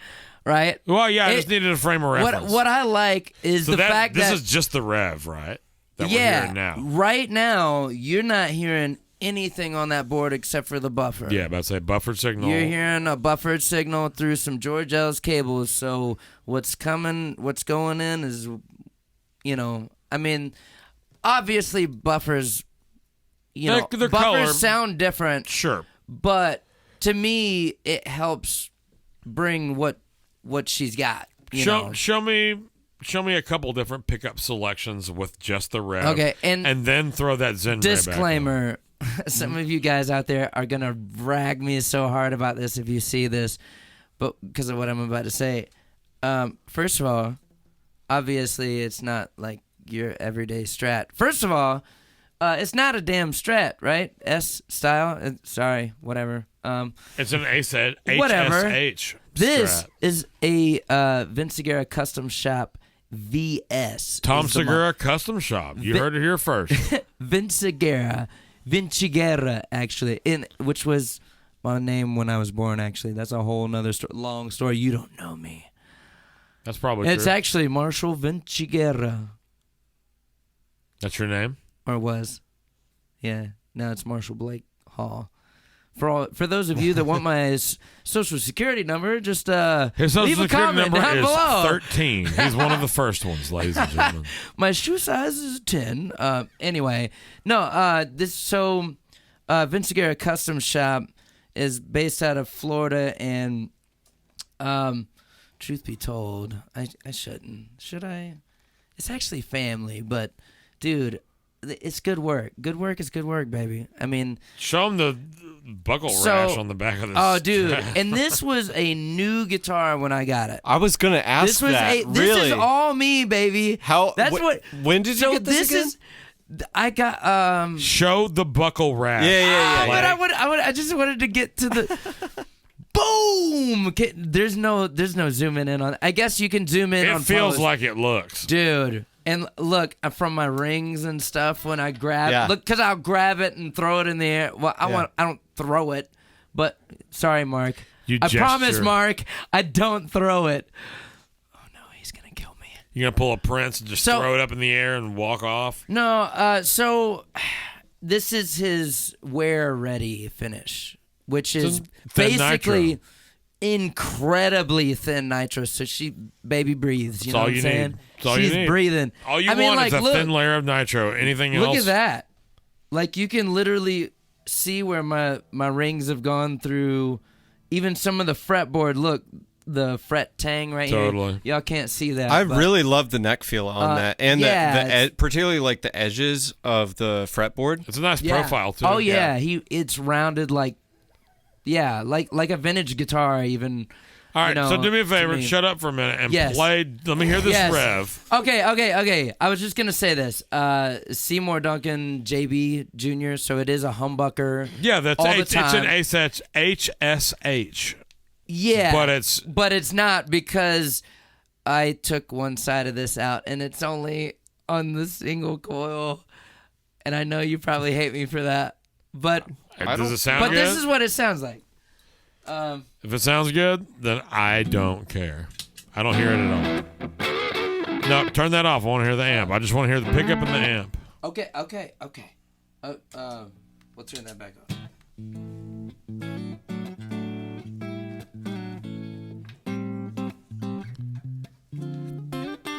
Well, yeah, I just needed a frame of reference. What I like is so the fact this that is just the rev, right? That we're yeah, hearing now. right now you're not hearing anything on that board except for the buffer. Yeah, about to say buffered signal. You're hearing a buffered signal through some George L's cables. So what's going in is, I mean, obviously buffers, They're buffers color. sound different. Sure. But to me, it helps bring what she's got. Show me a couple different pickup selections with just the rev. Okay, and then throw that Zen disclaimer. Some of you guys out there are gonna rag me so hard about this if you see this, but because of what I'm about to say. First of all, obviously it's not like your everyday Strat. First of all, it's not a damn Strat, right? S style. Sorry, whatever. It's an HSH. Whatever. HSH This Strat. is a Vinciguerra Custom Shop VS. Tom is the Segura Custom Shop. You heard it here first. Vinciguerra, actually, which was my name when I was born. Actually, that's a whole nother long story. You don't know me. That's probably It's true. actually Marshall Vinciguerra, That's your name? or was. Yeah, now it's Marshall Blake Hall. For those of you that want my social security number, just His social leave a security comment number down is below. 13. He's one of the first ones, ladies and gentlemen. My shoe size is 10. Anyway, no. Vinciguerra Custom Shop is based out of Florida, and truth be told, I shouldn't. Should I? It's actually family, but dude, it's good work. Good work is good work, baby. I mean, Show him the buckle rash on the back of this. Oh, dude, and this was a new guitar when I got it. I was gonna ask This was that. this really? is all me, baby. How? That's what. When did you get this again? I got Show the buckle rash. Yeah. But I just wanted to get to the boom. Okay, there's no zooming in on. I guess you can zoom in. It on feels pose. like it looks. Dude. And look, from my rings and stuff, when I grab, look, because I'll grab it and throw it in the air. Well, I don't throw it, but sorry, Mark. I promise, Mark, I don't throw it. Oh no, he's gonna kill me. You gonna pull a Prince and just throw it up in the air and walk off? No, so this is his wear ready finish, which is basically nitro. Incredibly thin nitro. So she baby breathes. You know what I'm saying? She's breathing. All you want is a thin layer of nitro. Anything else? Look at that. Like you can literally see where my rings have gone through. Even some of the fretboard. Look, the fret tang right here. Totally. Y'all can't see that. I really love the neck feel on that, and particularly like the edges of the fretboard. It's a nice profile too. Oh yeah, it's rounded like a vintage guitar even. All right, so do me a favor, shut up for a minute and play. Let me hear this rev. Okay. I was just gonna say this. Seymour Duncan JB Jr. So it is a humbucker. Yeah, that's all the it's time. an HSH. Yeah, but it's not, because I took one side of this out and it's only on the single coil, and I know you probably hate me for that, but does it sound But good? this is what it sounds like. If it sounds good, then I don't care. I don't hear it at all. No, turn that off. I want to hear the amp. I just want to hear the pickup and the amp. Okay. We'll turn that back on.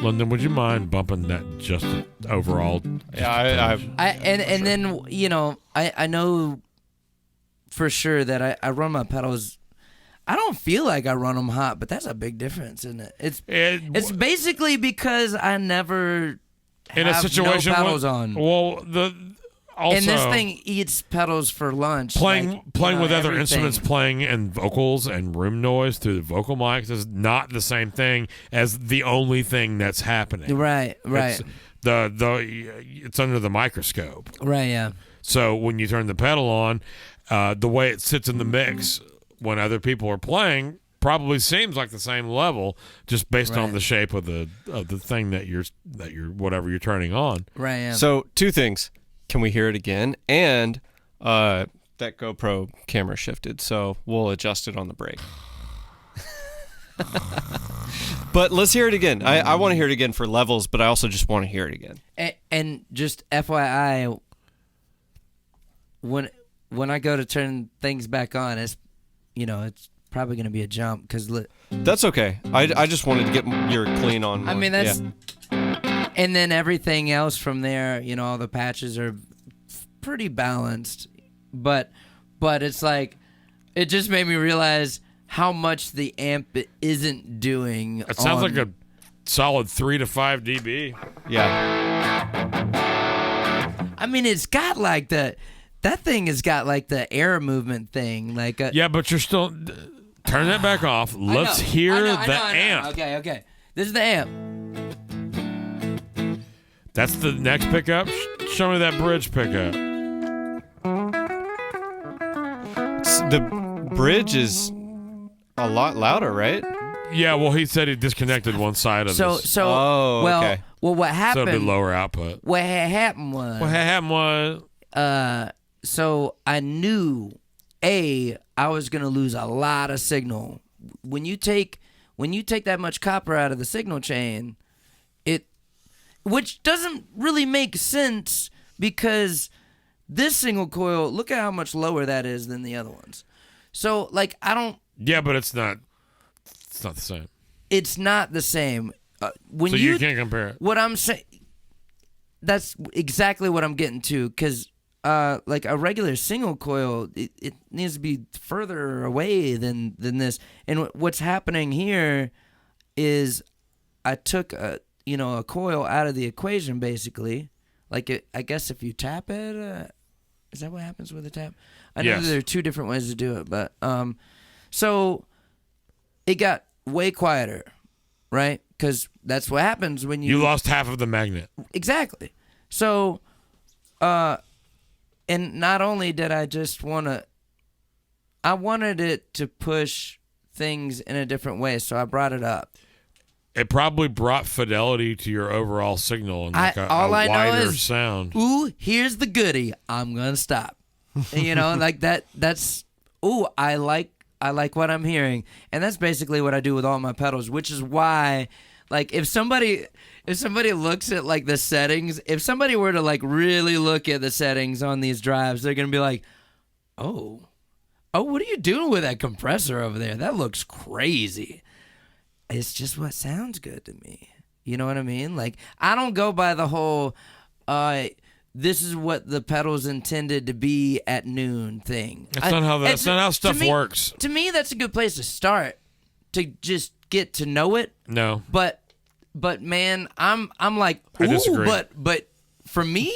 London, would you mind bumping that just overall? Yeah, and then I know for sure that I run my pedals. I don't feel like I run them hot, but that's a big difference, isn't it? It's basically because I never in a situation no pedals on. Well, also, and this thing eats pedals for lunch. Playing with other everything. instruments, playing and vocals and room noise through the vocal mics is not the same thing as the only thing that's happening. Right. It's under the microscope. Right. Yeah. So when you turn the pedal on, the way it sits in the mix when other people are playing probably seems like the same level, just based on the shape of the thing that you're whatever you're turning on. Right. Yeah. So 2 things. Can we hear it again? And that GoPro camera shifted, so we'll adjust it on the break. But let's hear it again. I want to hear it again for levels, but I also just want to hear it again. And just FYI, when I go to turn things back on, it's probably going to be a jump because That's okay. I just wanted to get your clean on. I more. mean, that's Yeah. and then everything else from there, all the patches are pretty balanced, but it's like it just made me realize how much the amp isn't doing. It sounds like a solid 3 to 5 dB. Yeah. I mean, it's got like that thing has got like the air movement thing, like Yeah, but you're still turn that back off. Let's hear the amp. Okay. This is the amp. That's the next pickup. Show me that bridge pickup. The bridge is a lot louder, right? Yeah, well, he said he disconnected one side of this. So okay. Well, what So happened? it'll be lower output. What happened was What happened was so I knew I was gonna lose a lot of signal. When you take that much copper out of the signal chain, which doesn't really make sense because this single coil, look at how much lower that is than the other ones. So like Yeah, but it's not the same. It's not the same. When So you can't compare it. What I'm saying, that's exactly what I'm getting to, because like a regular single coil, it needs to be further away than this. And what's happening here is I took a coil out of the equation, basically. Like I guess if you tap it, is that what happens with a tap? I know Yes. there are 2 different ways to do it, but so it got way quieter, right? Because that's what happens when You lost half of the magnet. Exactly. So, and not only did I just I wanted it to push things in a different way, so I brought it up. It probably brought fidelity to your overall signal and like all I know wider is, sound. Ooh, here's the goodie. I'm gonna stop. Like that. That's I like what I'm hearing, and that's basically what I do with all my pedals, which is why, like, if somebody looks at like the settings, if somebody were to like really look at the settings on these drives, they're gonna be like, oh, what are you doing with that compressor over there? That looks crazy. It's just what sounds good to me. You know what I mean? Like, I don't go by the whole, this is what the pedal's intended to be at noon thing. That's not how stuff works. To me, that's a good place to start, to just get to know it. No. But man, I'm like, I disagree. But for me,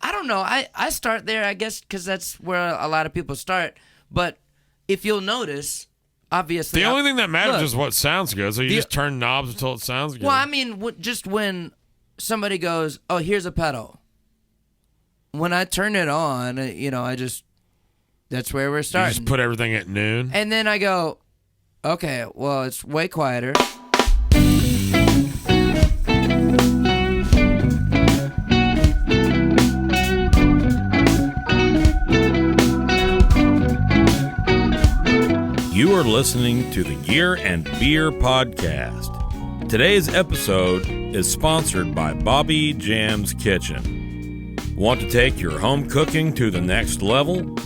I don't know. I start there, I guess, because that's where a lot of people start. But if you'll notice, obviously, The only thing that matters is what sounds good. So you just turn knobs until it sounds good. Well, I mean, just when somebody goes, "Oh, here's a pedal," when I turn it on, that's where we're you starting. just put everything at noon. And then I go, okay, well, it's way quieter. You are listening to the Gear and Beer Podcast. Today's episode is sponsored by Bobby Jam's Kitchen. Want to take your home cooking to the next level?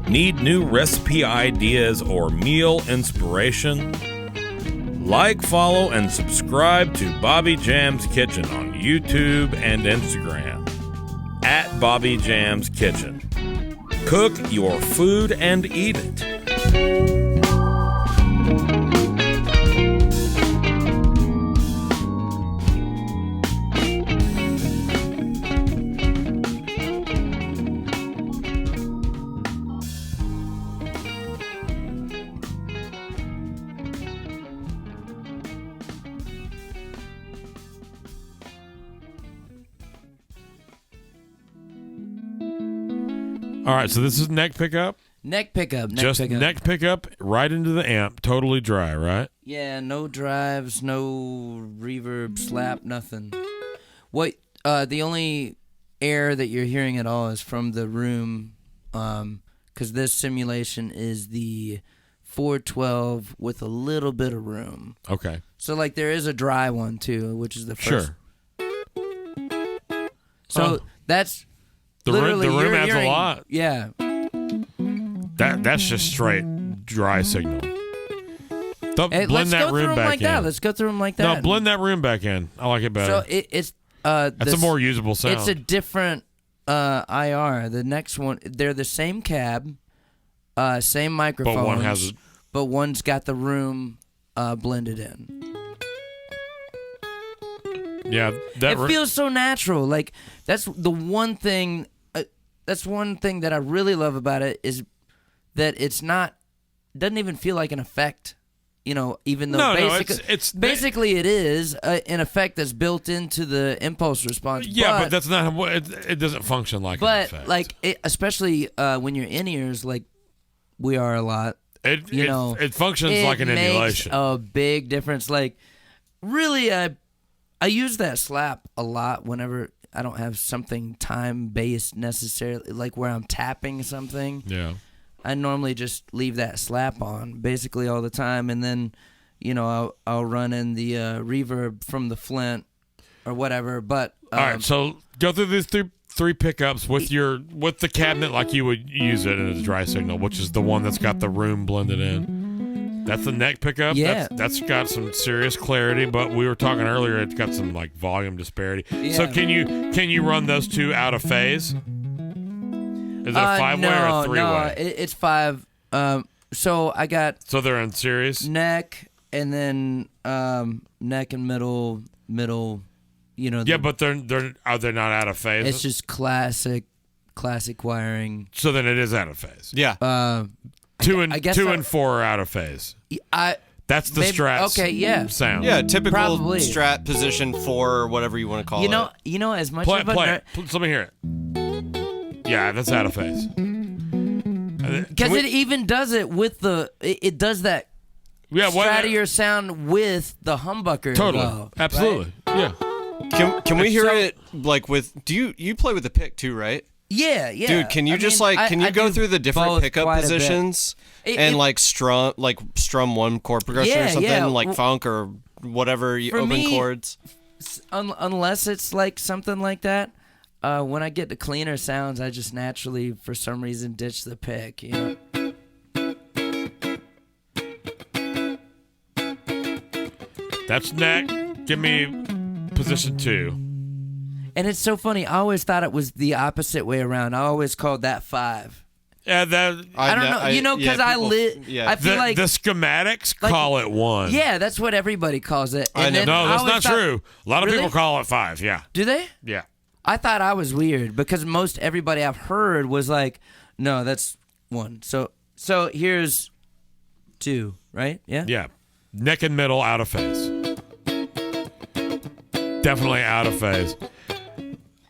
Need new recipe ideas or meal inspiration? Like, follow, and subscribe to Bobby Jam's Kitchen on YouTube and Instagram at Bobby Jam's Kitchen. Cook your food and eat it. All right, so this is neck pickup. Neck pickup. Just neck pickup right into the amp, totally dry, right? Yeah, no drives, no reverb, slap, nothing. What? The only air that you're hearing at all is from the room, because this simulation is the 412 with a little bit of room. Okay. So like there is a dry one too, which is the first. Sure. So that's the room literally you're adds hearing, a lot. Yeah. That's just straight dry signal. Hey, Blend let's that go room through them back like in. that. Let's go through them like that. No, blend that room back in. I like it better. So it's That's a more usable sound. It's a different IR. The next one, they're the same cab, same microphones, but one has. But one's got the room blended in. Yeah, it feels so natural. Like that's the one thing. That's one thing that I really love about it is that it's not. Doesn't even feel like an effect. You know, even though basically it is an effect that's built into the impulse response. Yeah, but that's not. It doesn't function like an effect. But like, especially when you're in ears, like we are a lot. It functions like an emulation. A big difference. Like, really, I use that slap a lot whenever I don't have something time based necessarily, like where I'm tapping something. Yeah. I normally just leave that slap on basically all the time, and then, I'll run in the reverb from the Flint or whatever. But all right, so go through these three pickups with the cabinet like you would use it in a dry signal, which is the one that's got the room blended in. That's the neck pickup. Yeah, that's got some serious clarity. But we were talking earlier, it's got some like volume disparity. Yeah. So can you run those two out of phase? Is it a 5-way or a 3-way? No, it's 5. So I got. So they're in series. Neck and then neck and middle. Yeah, but are they not out of phase? It's just classic wiring. So then it is out of phase. Yeah. 2 and 4 are out of phase. That's the Strat sound. Yeah, typical Probably. Strat position 4 or whatever you want to call it. You know, as much Play of a it. Let me hear it. Yeah, that's out of phase. Because it even does it with it does that Stratier sound with the humbucker. Totally. Though, absolutely. Right? Yeah. Can we hear it like with? Do you play with the pick too, right? Yeah. Dude, can you can you go through the different pickup positions and like strum one chord progression or something like funk or whatever open chords? Unless it's like something like that. When I get to cleaner sounds, I just naturally, for some reason, ditch the pick. That's neck. Give me position 2. And it's so funny. I always thought it was the opposite way around. I always called that 5. Yeah, I don't know. Because I feel like the schematics call it 1. Yeah, that's what everybody calls it. No, that's not true. A lot of people call it 5. Yeah. Do they? Yeah. I thought I was weird because most everybody I've heard was like, no, that's 1. So here's 2, right? Yeah? Yeah. Neck and middle out of phase. Definitely out of phase.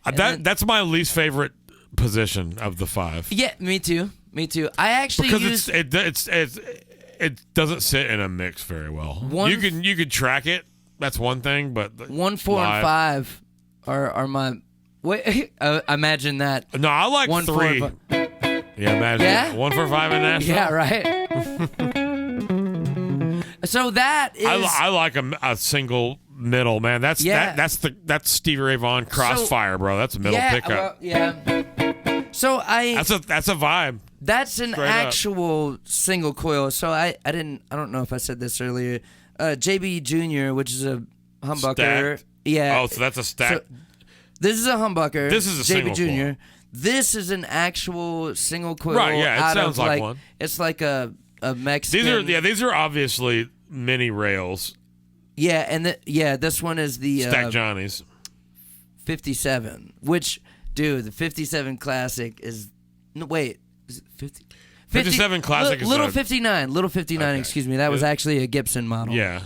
That's my least favorite position of the 5. Yeah, me too. I actually because it doesn't sit in a mix very well. You could track it. That's one thing, but 1, 4, and 5 are my. Wait, imagine that. No, I like 1, 3. 4, yeah, imagine 1, 4, 5 in Nashville. Yeah, right. So that is. I like a single middle, man. That's Stevie Ray Vaughan Crossfire, bro. That's a middle pickup. So that's a vibe. That's an actual single coil. So I don't know if I said this earlier. JB Jr., which is a humbucker. Stacked. Yeah. Oh, so that's a stack. So, this is a humbucker. This is a JB single Jr. coil. This is an actual single coil. Right, yeah, it sounds like one. It's like a Mexican. These are obviously mini rails. Yeah, and this one is the Stack Johnny's 57, which, dude, the 57 Classic is is it 50? 57 Classic is Little 59, okay. Excuse me. That was actually a Gibson model. Yeah.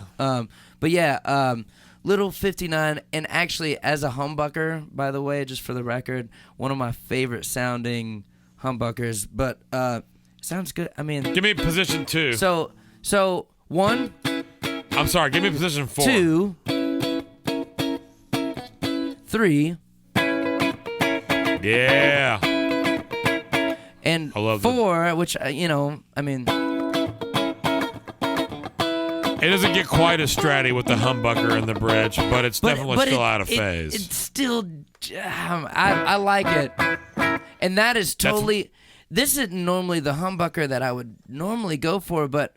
Little 59, and actually as a humbucker, by the way, just for the record, one of my favorite sounding humbuckers, but sounds good. I mean, Give me position 2. so 1, I'm sorry. Give me position 4. 2, 3, Yeah. and I love 4, which I mean, It doesn't get quite as stratty with the humbucker and the bridge, but it's definitely still out of phase. It's still, I like it, and that is totally. This isn't normally the humbucker that I would normally go for, but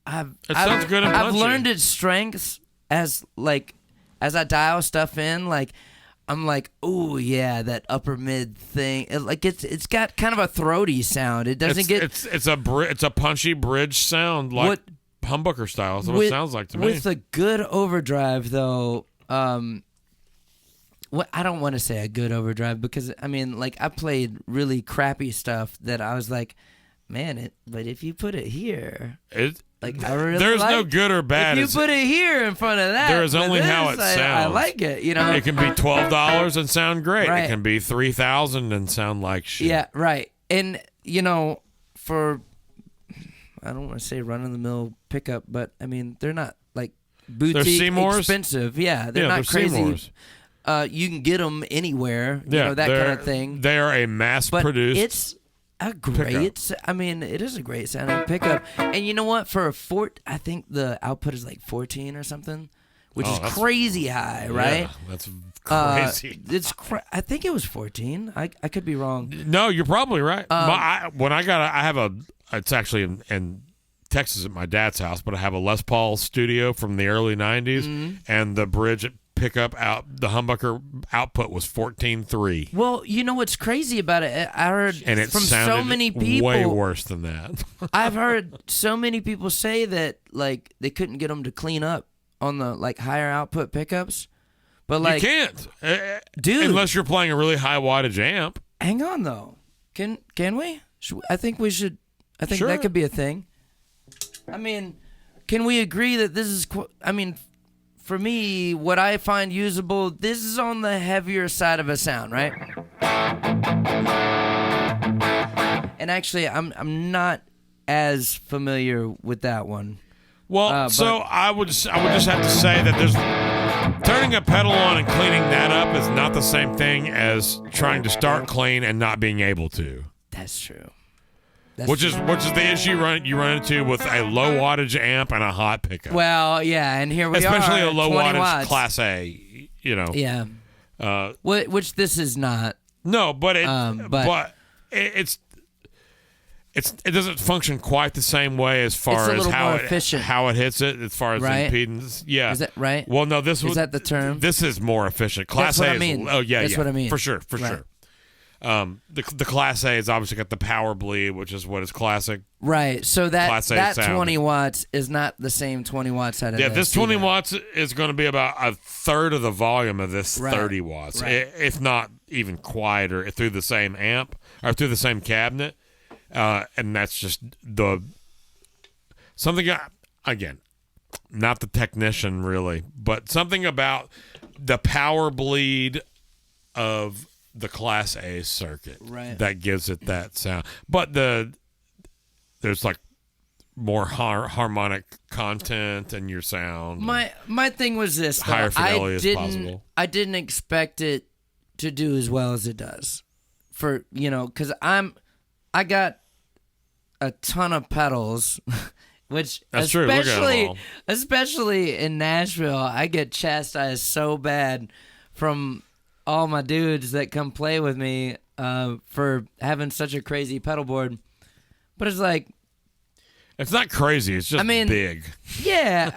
It sounds good and I've punchy. learned its strengths as I dial stuff in. Like I'm like, oh yeah, that upper mid thing. It's got kind of a throaty sound. It doesn't it's a punchy bridge sound like humbucker style. That's what it sounds like to me. With a good overdrive, though, I don't want to say a good overdrive because I mean, like I played really crappy stuff that I was like, man, but if you put it here, I really there's like, no good or bad. If you put it here in front of that, there is only how it sounds. I like it. It can be $12 and sound great. Right. It can be $3,000 and sound like shit. Yeah, right. And for I don't want to say run-of-the-mill pickup, but I mean they're not like boutique expensive. Yeah, they're not crazy. Seymours. You can get them anywhere. Yeah, that kind of thing. They are a mass-produced. But it's a great. I mean, it is a great sounding pickup. And you know what? For a I think the output is like 14 or something, which is crazy high, right? Yeah, that's crazy. I think it was 14. I could be wrong. No, you're probably right. It's actually in Texas at my dad's house, but I have a Les Paul studio from the early 90s, and the bridge pickup the humbucker output was 14.3. Well, you know what's crazy about it? I heard and it from sounded so many people. Way worse than that. I've heard so many people say that like they couldn't get them to clean up on the like higher output pickups, but like you can't, dude, unless you're playing a really high wattage amp. Hang on though, can we? I think we should. I think Sure. that could be a thing. I mean, can we agree that this is? I mean, for me, what I find usable, this is on the heavier side of a sound, right? And actually, I'm not as familiar with that one. Well, so I would just have to say that there's turning a pedal on and cleaning that up is not the same thing as trying to start clean and not being able to. That's true. Which is the issue you run into with a low wattage amp and a hot pickup. Well, yeah, and here we especially are, a low 20 wattage watts. Class A. Yeah. Which this is not. No, but it doesn't function quite the same way as far as how it hits it as far as right? the impedance. Yeah, is that right? Well, no, is that the term? This is more efficient. Class That's A what I mean. Oh yeah, That's what I mean. For sure. The Class A has obviously got the power bleed, which is what is classic. Right. So that sound. 20 watts is not the same 20 watts out of this 20 watts is going to be about a third of the volume of this right. 30 watts, right. if not even quieter, through the same amp or through the same cabinet. And that's just something, again, not the technician really, but something about the power bleed of the Class A circuit that gives it that sound. But there's like more harmonic content in your sound. My thing was this, though. Higher fidelity as possible. I didn't expect it to do as well as it does. Because I got a ton of pedals, which that's true. Look at them all. Especially in Nashville, I get chastised so bad from all my dudes that come play with me for having such a crazy pedal board. But it's like, it's not crazy. It's just big. Yeah,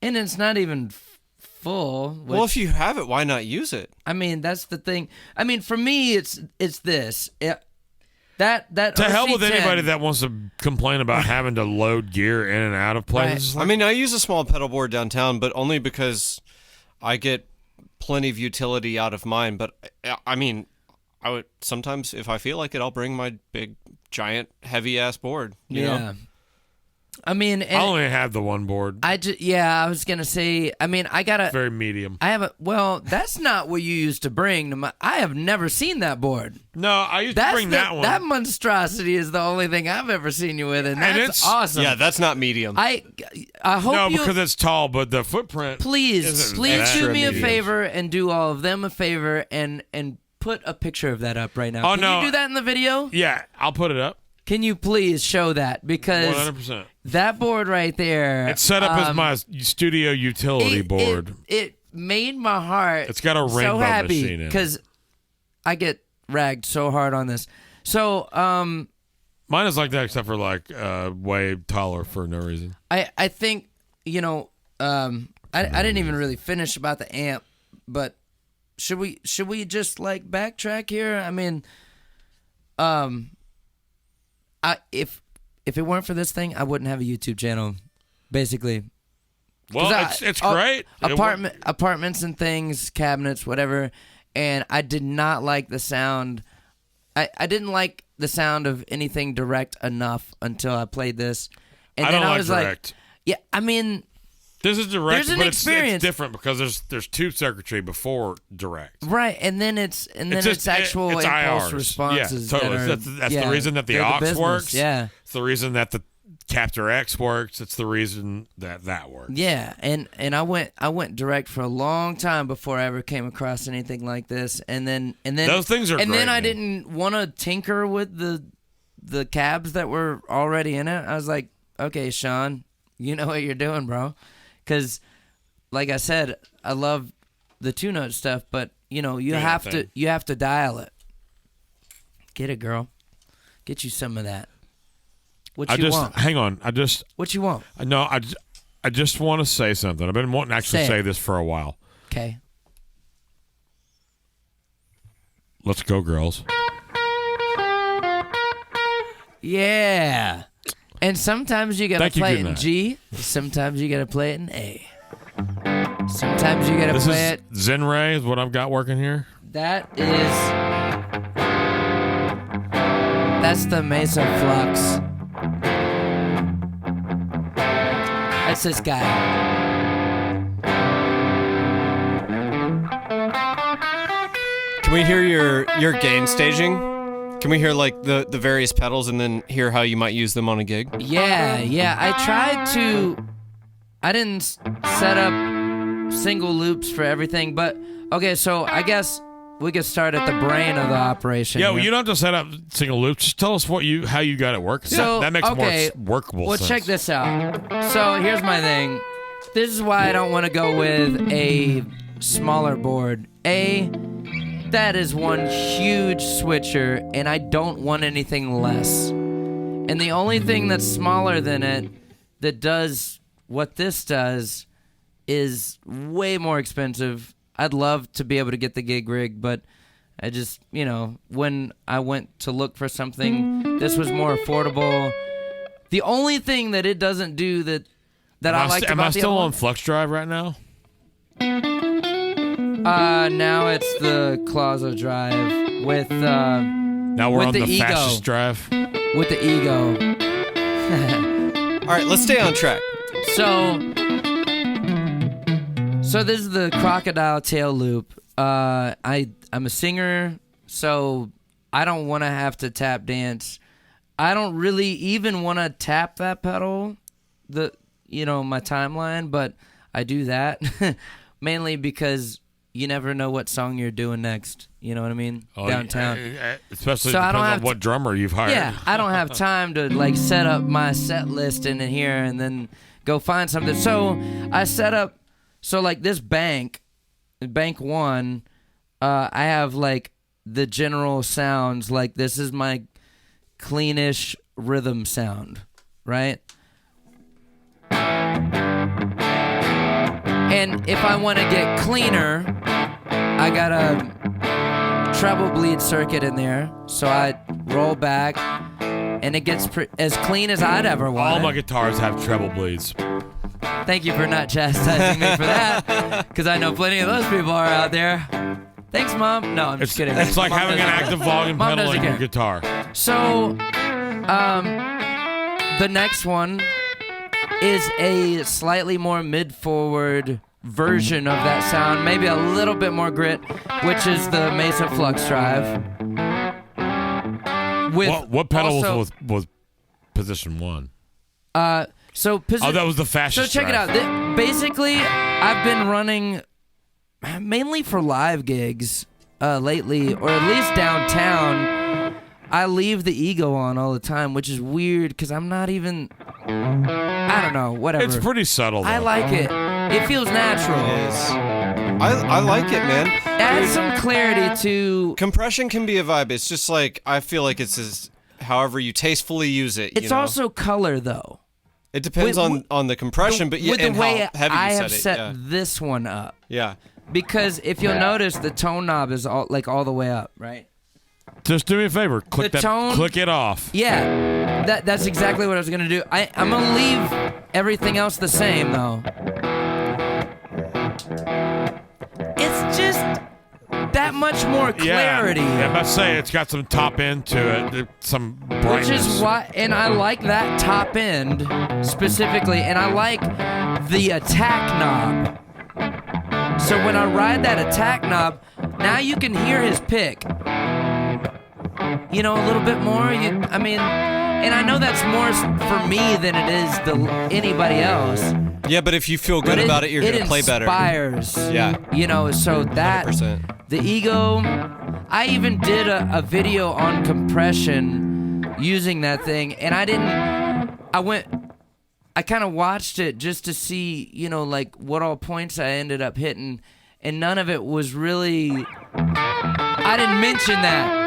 and it's not even full. Well, if you have it, why not use it? That's the thing. For me, it's this. That to hell with OC10, anybody that wants to complain about having to load gear in and out of places. Right. I use a small pedal board downtown, but only because I get plenty of utility out of mine. But I would sometimes, if I feel like it, I'll bring my big, giant, heavy ass board. You know? I mean, I only have the one board. I was gonna say. I mean, I gotta. Very medium. I have a. Well, that's not what you used to bring to my. I have never seen that board. No, I used to bring that one. That monstrosity is the only thing I've ever seen you with, and that's awesome. Yeah, that's not medium. I hope because it's tall, but the footprint. Please do me a favor and do all of them a favor and put a picture of that up right now. Can you do that in the video? Yeah, I'll put it up. Can you please show that? Because 100%. That board right there. It's set up as my studio utility board. It made my heart. It's got a rainbow machine in it. Because I get ragged so hard on this. So, mine is like that, except for like way taller for no reason. I think I didn't even really finish about the amp, but should we just like backtrack here? I mean, if it weren't for this thing, I wouldn't have a YouTube channel, basically. Well, it's great. Apartments and things, cabinets, whatever. And I did not like the sound. I didn't like the sound of anything direct enough until I played this. And I then don't I like was direct. Yeah, I mean, this is direct, there's an but experience. It's different because there's tube circuitry before direct. Right, and then it's actual impulse IRs. responses. Yeah, totally. That's the reason that the aux works. Yeah, it's the reason that the Capture X works. It's the reason that works. Yeah, and I went direct for a long time before I ever came across anything like this, and then those things are. And great, then I man. didn't want to tinker with the cabs that were already in it. I was like, okay, Sean, you know what you're doing, bro. Because, like I said, I love the 2-note stuff, but you have to dial it. Get it, girl. Get you some of that. What you want? Hang on. What you want? No, I just want to say something. I've been wanting to actually say this for a while. Okay. Let's go, girls. Yeah. And sometimes you gotta play it in G. Sometimes you gotta play it in A. Sometimes you gotta play it. Zen Ray is what I've got working here. That's the Mesa Flux. That's this guy. Can we hear your gain staging? Can we hear like the various pedals and then hear how you might use them on a gig? Yeah. I didn't set up single loops for everything, but okay, so I guess we could start at the brain of the operation. Yeah, well, you don't have to set up single loops. Just tell us how you got it working. So, that makes more workable sense. Well, check this out. So here's my thing. This is why I don't want to go with a smaller board. That is one huge switcher, and I don't want anything less. And the only thing that's smaller than it that does what this does is way more expensive. I'd love to be able to get the gig rig, but I just, when I went to look for something, this was more affordable. The only thing that it doesn't do that I liked about the Am I still on Flux Drive right now? Now it's the Closet Drive with now we're on the Ego. fastest drive with the Ego. All right, let's stay on track. So this is the Crocodile tail loop. I'm a singer, so I don't want to have to tap dance. I don't really even want to tap that pedal, my timeline, but I do that mainly because you never know what song you're doing next. You know what I mean? Downtown. Especially depends on what drummer you've hired. Yeah, I don't have time to set up my set list in here and then go find something. So I set up, this bank 1, I have the general sounds, this is my cleanish rhythm sound, right? And if I want to get cleaner, I got a treble bleed circuit in there. So I roll back, and it gets as clean as I'd ever want. All my guitars have treble bleeds. Thank you for not chastising me for that, because I know plenty of those people are out there. Thanks, Mom. No, I'm just kidding. It's like Mom having an active volume pedal in your guitar. So, the next one is a slightly more mid-forward version of that sound, maybe a little bit more grit, which is the Mesa Flux Drive. With what pedal also, was position 1? that was the fastest. So check drive. it out. Basically, I've been running mainly for live gigs lately, or at least downtown. I leave the ego on all the time, which is weird because I'm not even. I don't know. Whatever. It's pretty subtle, though. I like it. It feels natural. It is. I like it, man. Adds some clarity to. Compression can be a vibe. It's just like, I feel like it's as, however you tastefully use it. It's also color, though. It depends on the compression, but with and the way how heavy I you have set it. this one up. Yeah. Because if you'll notice, the tone knob is all the way up, right? Just do me a favor. Click The tone- click it off. Yeah, that's exactly what I was gonna do. I'm gonna leave everything else the same, though. It's just that much more clarity. Yeah, I'm about to say it's got some top end to it, some brightness. Which is why, and I like that top end specifically, and I like the attack knob. So when I ride that attack knob, now you can hear his pick. You know, a little bit more. And I know that's more for me than it is anybody else. Yeah, but if you feel good about it, you're going to play better. It inspires. Yeah. You know, so that 100%. the ego. I even did a video on compression using that thing, and I kind of watched it just to see, you know, like what all points I ended up hitting, and none of it was really. I didn't mention that.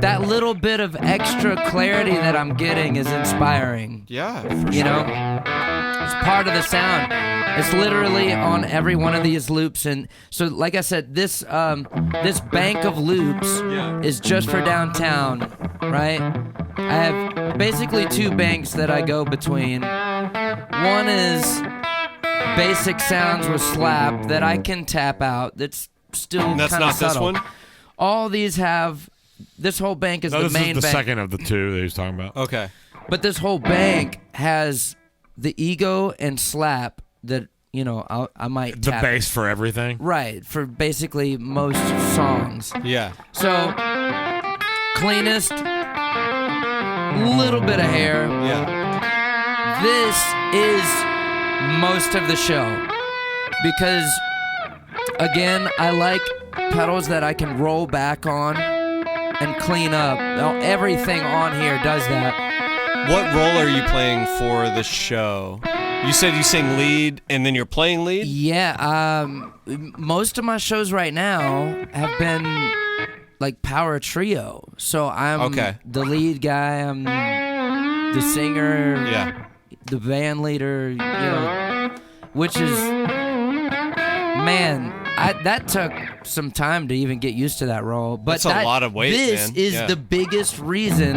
That little bit of extra clarity that I'm getting is inspiring. Yeah, for sure. You know, it's part of the sound. It's literally on every one of these loops, and so, like I said, this bank of loops is just for downtown, right? I have basically 2 banks that I go between. One is basic sounds with slap that I can tap out. That's still kind of subtle. That's not this one? All these have. This whole bank is the main bank. This is the second of the 2 that he's talking about. Okay. But this whole bank has the ego and slap that, you know, I might The tap. bass for everything. Right, for basically most songs. Yeah. So, cleanest, little bit of hair. Yeah. This is most of the show. Because, again, I like pedals that I can roll back on and clean up. Everything on here does that. What role are you playing for the show? You said you sing lead and then you're playing lead? Yeah, most of my shows right now have been like power trio. So I'm the lead guy, I'm the singer, the band leader, you know, which is, man, that took some time to even get used to that role. But that's a lot of weight, this man. is the biggest reason.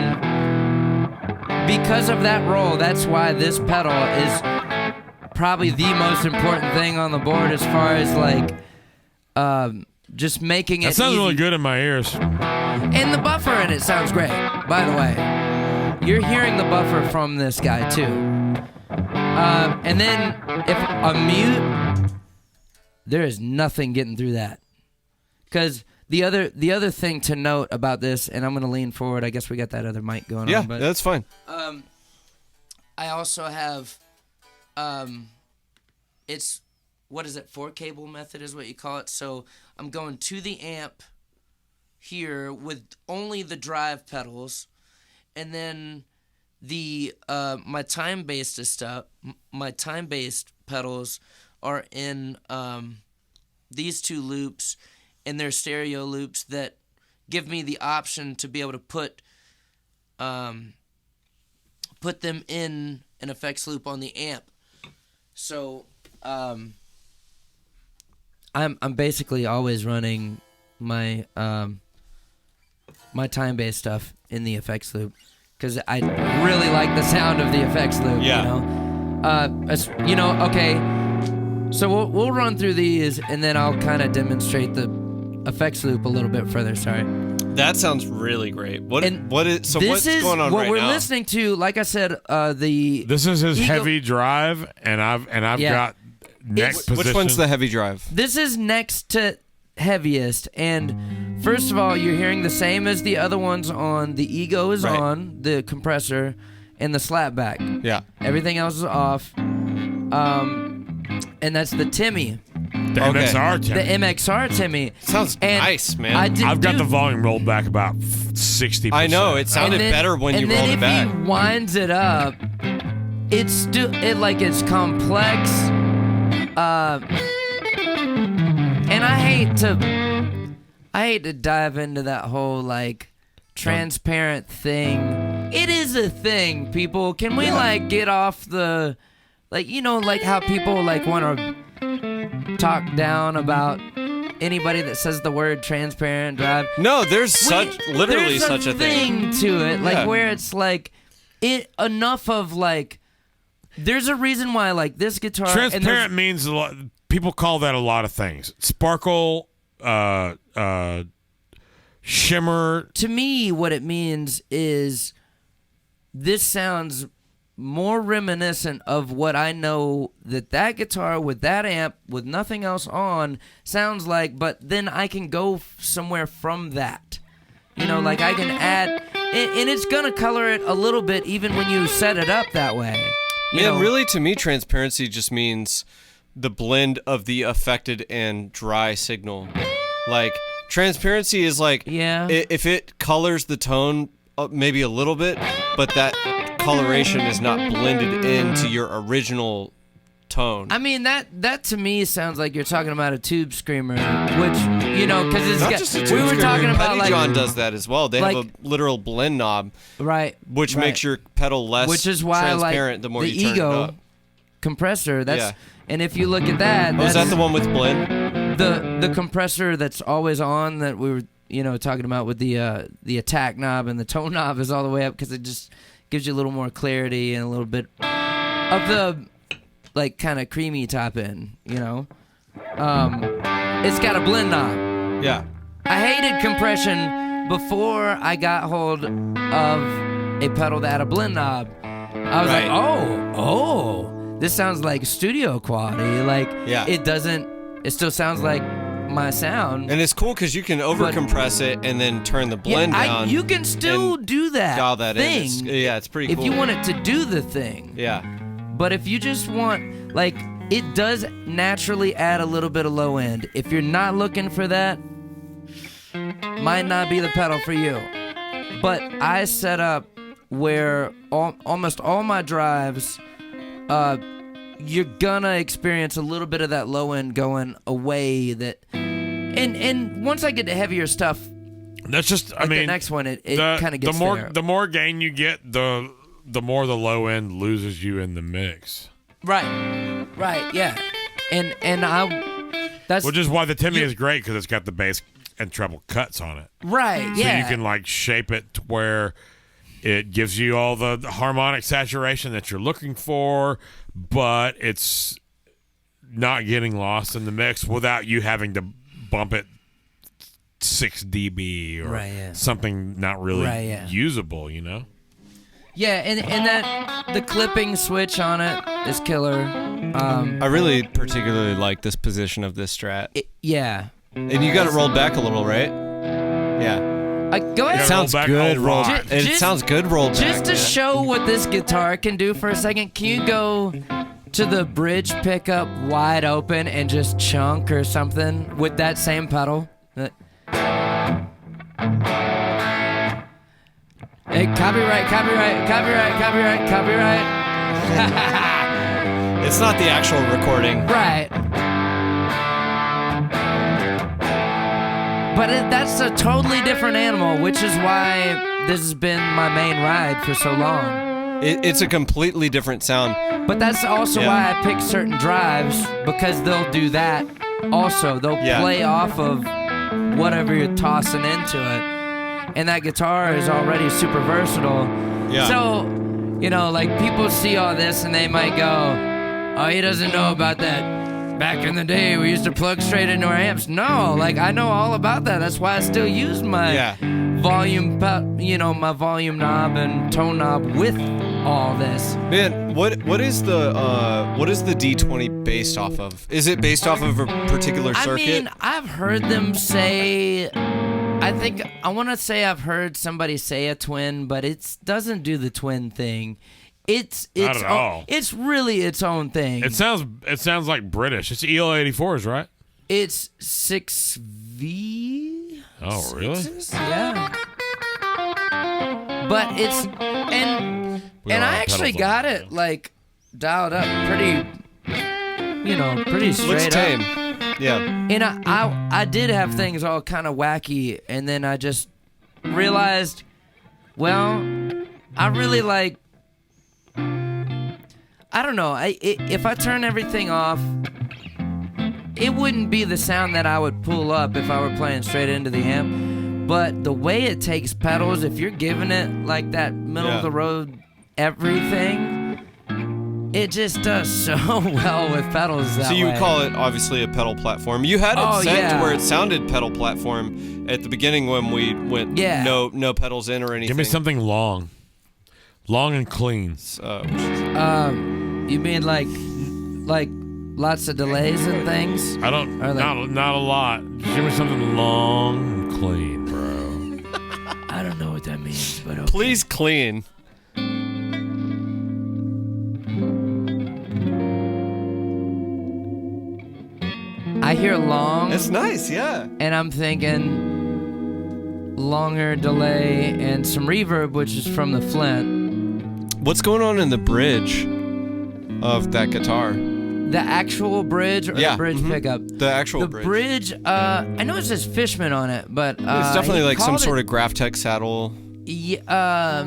Because of that role, that's why this pedal is probably the most important thing on the board as far as like just making it That sounds easy. really good in my ears. And the buffer in it sounds great, by the way. You're hearing the buffer from this guy too. And then if a mute, there is nothing getting through that. Because the other thing to note about this, and I'm going to lean forward. I guess we got that other mic going on. Yeah, But, that's fine. I also have, it's, what is it, 4-cable method is what you call it. So I'm going to the amp here with only the drive pedals, and then the my time-based stuff, my time-based pedals are in these 2 loops, and they're stereo loops that give me the option to be able to put them in an effects loop on the amp. So I'm basically always running my my time-based stuff in the effects loop because I really like the sound of the effects loop. Yeah. You know. Okay. So we'll run through these, and then I'll kind of demonstrate the effects loop a little bit further. Sorry. That sounds really great. What's this going on what right we're now? listening to. Like I said, This is his Eagle- heavy drive, and I've Yeah. got next position. Which one's the heavy drive? This is next to heaviest, and first of all, you're hearing the same as the other ones on the Ego is Right. on the compressor and the slapback. Yeah. Everything else is off. And that's the Timmy, the Okay. MXR the Timmy. MXR Timmy. Sounds And nice, man. I've got the volume rolled back about 60%. I know, it sounded better when you rolled it back. And then if he winds it up, it's still it's complex. And I hate to dive into that whole transparent thing. It is a thing, people. Can we get off the how people want to talk down about anybody that says the word transparent drive? No, there's literally there's such a thing. to it, Yeah. where it's enough of there's a reason why this guitar Transparent means a lot. People call that a lot of things. Sparkle, shimmer. to me, what it means is this sounds more reminiscent of what I know that guitar with that amp with nothing else on sounds like, but then I can go somewhere from that. I can add, and it's gonna color it a little bit even when you set it up that way. Really, to me, transparency just means the blend of the affected and dry signal. Transparency is if it colors the tone maybe a little bit, but that coloration is not blended into your original tone. I mean, that to me sounds like you're talking about a tube screamer, which because it's Not got, just a we tube were screamer. talking about Petty John does that as well. They have a literal blend knob, right, which right. makes your pedal less which is why transparent the more the you turn Ego it up. compressor. That's Yeah. and if you look at that, Oh, is that's that the one with blend? the compressor that's always on that we were talking about with the attack knob, and the tone knob is all the way up because it just gives you a little more clarity and a little bit of the kind of creamy top end. It's got a blend knob. Yeah. I hated compression before I got hold of a pedal that had a blend knob. I was Right. like, oh, this sounds like studio quality. Yeah. It still sounds like my sound. And it's cool because you can overcompress it and then turn the blend down. You can still and do that dial that thing in. It's pretty cool. if you want it to do the thing. Yeah. But if you just want, it does naturally add a little bit of low end. If you're not looking for that, might not be the pedal for you. But I set up where almost all my drives, you're gonna experience a little bit of that low end going away. And once I get to heavier stuff, That's just. I mean, the next one it kind of gets there. The more gain you get, the more the low end loses you in the mix. Right, yeah, and that's Which is why the Timmy is great because it's got the bass and treble cuts on it. right, So yeah. you can shape it to where it gives you all the harmonic saturation that you're looking for, but it's not getting lost in the mix without you having to bump it 6 dB or Right, yeah. something not really Right, yeah. usable, Yeah, and that the clipping switch on it is killer. I really particularly like this position of this Strat. Yeah. And you got it rolled back a little, right? Yeah. Go ahead. Yeah, Sounds roll back good a rolled. lot. It sounds good rolled back. Just to man. show what this guitar can do for a second, can you go to the bridge pickup wide open and just chunk or something with that same pedal? Hey, copyright. It's not the actual recording. Right. But that's a totally different animal, which is why this has been my main ride for so long. It's a completely different sound. But that's also Yeah. why I pick certain drives, because they'll do that also. They'll Yeah. play off of whatever you're tossing into it. And that guitar is already super versatile. Yeah. So, people see all this and they might go, oh, he doesn't know about that back in the day we used to plug straight into our amps. No, like I know all about that. That's why I still use my volume, my volume knob and tone knob with all this. Man, what is the D20 based off of? Is it based off of a particular circuit? I mean, I've heard them say. I want to say I've heard somebody say a twin, but it doesn't do the twin thing. It's Not at all. It's really its own thing. It sounds like British. It's EL84s, right? It's 6V. Oh, really? Yeah. But it's and I actually got it like dialed up pretty straight Looks tame. up. Yeah. And I did have things all kind of wacky, and then I just realized, well, I really like. I don't know. If I turn everything off, it wouldn't be the sound that I would pull up if I were playing straight into the amp. But the way it takes pedals, if you're giving it like that middle of the road everything, it just does so well with pedals that way. So you would call it obviously a pedal platform. You had it set to where it sounded pedal platform at the beginning when we went no pedals in or anything. Give me something long and clean. You mean like lots of delays and things? I don't. Not a lot. Just give me something long and clean, bro. I don't know what that means, but okay. Please clean. I hear long. It's nice, yeah. And I'm thinking longer delay and some reverb, which is from the Flint. What's going on in the bridge of that guitar? The actual bridge or the bridge pickup? The actual bridge. The bridge, I know it says Fishman on it, but it's definitely like some sort of Graphtec saddle. Yeah,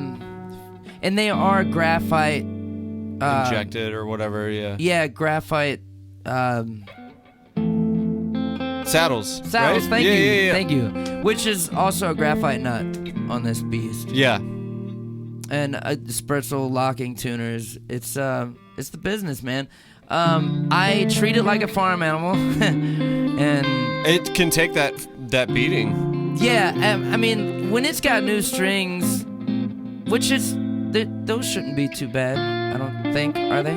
and they are graphite injected or whatever, yeah. Yeah, graphite saddles. Saddles, right? Thank you. Which is also a graphite nut on this beast. Yeah. And Spurzel locking tuners. It's the business, man. I treat it like a farm animal, and it can take that beating. Yeah, I mean, when it's got new strings, which is those shouldn't be too bad. I don't think, are they?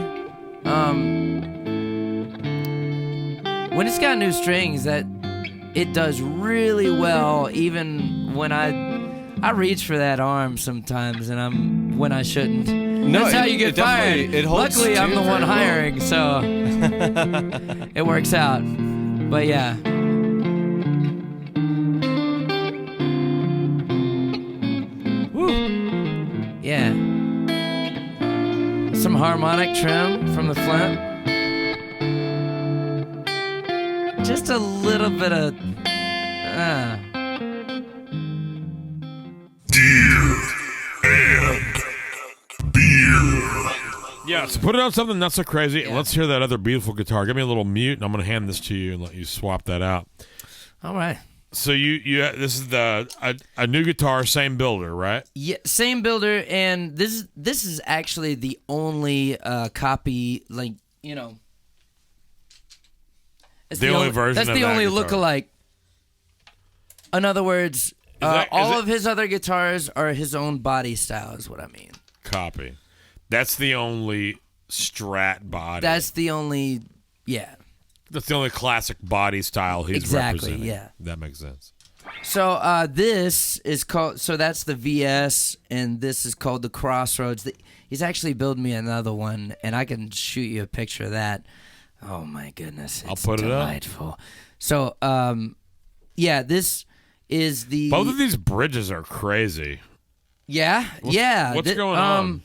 When it's got new strings, that it does really well. Even when I reach for that arm sometimes, and when I shouldn't. No, that's how you get fired. Luckily, I'm the one hiring, so it works out. But yeah. Woo. Yeah. Some harmonic trim from the Flint. Just a little bit of Deer and beer. Yeah, so put it on something not so crazy. Yeah. Let's hear that other beautiful guitar. Give me a little mute, and I'm going to hand this to you and let you swap that out. All right. So you this is a new guitar, same builder, right? Yeah, same builder, and this is actually the only copy, like, you know. It's the only version. That's of the that only guitar. lookalike. In other words, all of his other guitars are his own body style, is what I mean. Copy. That's the only Strat body. That's the only, yeah. That's the only classic body style he's representing. Yeah. That makes sense. So this is called, so that's the VS, and this is called the Crossroads. He's actually building me another one, and I can shoot you a picture of that. Oh my goodness, it's I'll put delightful. It up. So, yeah, this is the... Both of these bridges are crazy. Yeah, What's going on?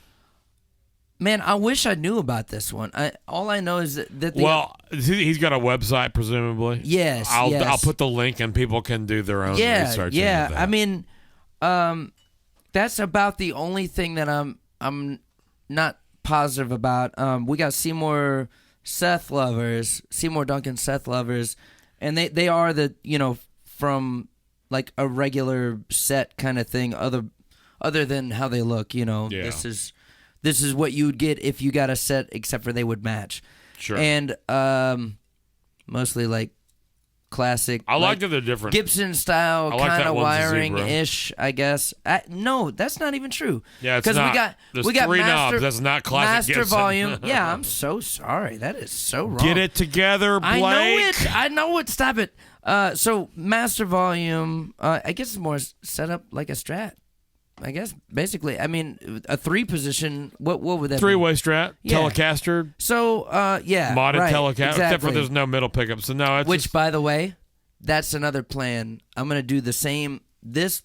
Man, I wish I knew about this one. All I know is that well, he's got a website, presumably. Yes, I'll put the link, and people can do their own research. Yeah, into that. I mean, that's about the only thing that I'm not positive about. We got Seymour Duncan Seth lovers, and they are the, you know, from like a regular set kind of thing. Other than how they look, you know, This is what you would get if you got a set, except for they would match. Sure. And mostly like classic. I like that they're different. Gibson style I like kind that of one's a wiring zebra. ish, I guess. No, that's not even true. Yeah, it's because not. we There's got three master, knobs. That's not classic master Gibson. volume. Yeah, I'm so sorry. That is so wrong. Get it together, Blake. I know it. Stop it. So master volume. I guess it's more set up like a Strat. I guess basically. I mean, a 3-position. What would that? Three-way Strat, Yeah. Telecaster, So yeah, modded right, Telecaster. Except for exactly. there's no middle pickup. So no, it's Which, just, by the way, that's another plan. I'm gonna do the same. It's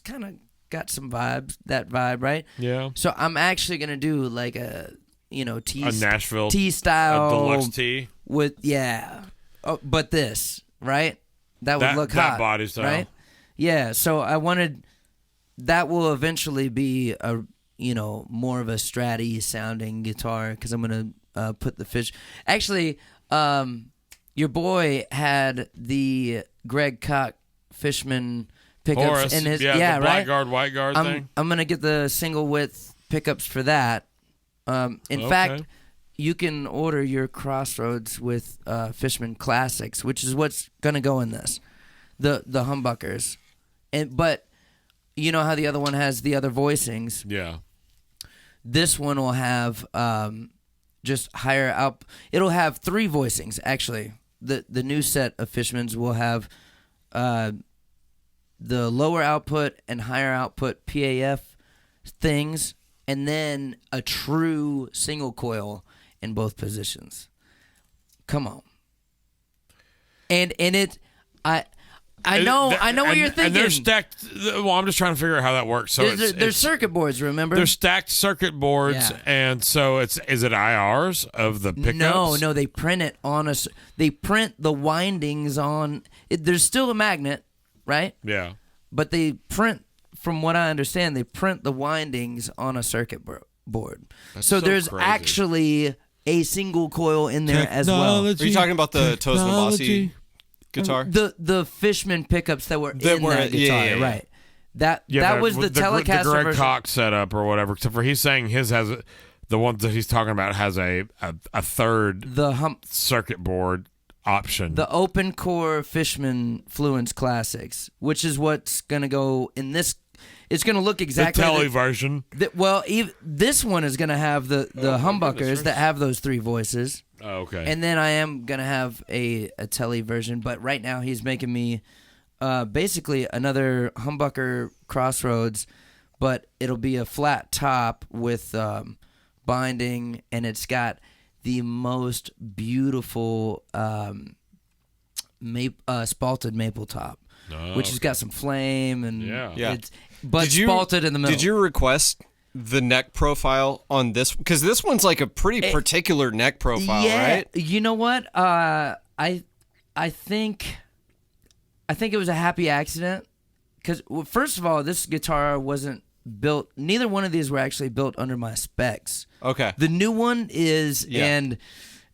kind of got some vibes. That vibe, right? yeah, So I'm actually gonna do like a a Nashville T style a deluxe T. with but this right that would look that hot, body style. right? Yeah. So I wanted that will eventually be a more of a Stratty sounding guitar because I'm gonna put the fish. Actually, your boy had the Greg Koch Fishman pickups Horace, in his the right. black guard, white guard thing. I'm gonna get the single width pickups for that. In fact, you can order your Crossroads with Fishman Classics, which is what's gonna go in this, the humbuckers, but you know how the other one has the other voicings. Yeah. This one will have just higher out. It'll have 3 voicings actually. The new set of Fishmans will have the lower output and higher output PAF things, and then a true single coil in both positions. Come on. And I know what you're thinking. And they're stacked. Well, I'm just trying to figure out how that works. So they're circuit boards, remember? They're stacked circuit boards, Yeah. and so is it IRs of the pickups? No, they print it on they print the windings on it. There's still a magnet, right? Yeah. But they print, from what I understand, they print the windings on a circuit board. So there's crazy. actually a single coil in there as well. Are you talking about the Toz Nabasi guitar? The Fishman pickups that were in that guitar, yeah. right? That was the Telecaster the Greg version. Koch setup or whatever. Except for he's saying his has the ones that he's talking about has a third The circuit board option. The open core Fishman Fluence Classics, which is what's gonna go in this. It's gonna look exactly the tele version. This one is gonna have the humbuckers that have those 3 voices. Oh, okay. And then I am gonna have a tele version, but right now he's making me basically another humbucker Crossroads, but it'll be a flat top with binding, and it's got the most beautiful spalted maple top, which has got some flame and but spalted in the middle. Did you request the neck profile on this? Because this one's like a pretty particular neck profile, right? You know what? I think it was a happy accident because first of all, this guitar wasn't built. Neither one of these were actually built under my specs. Okay. The new one is, and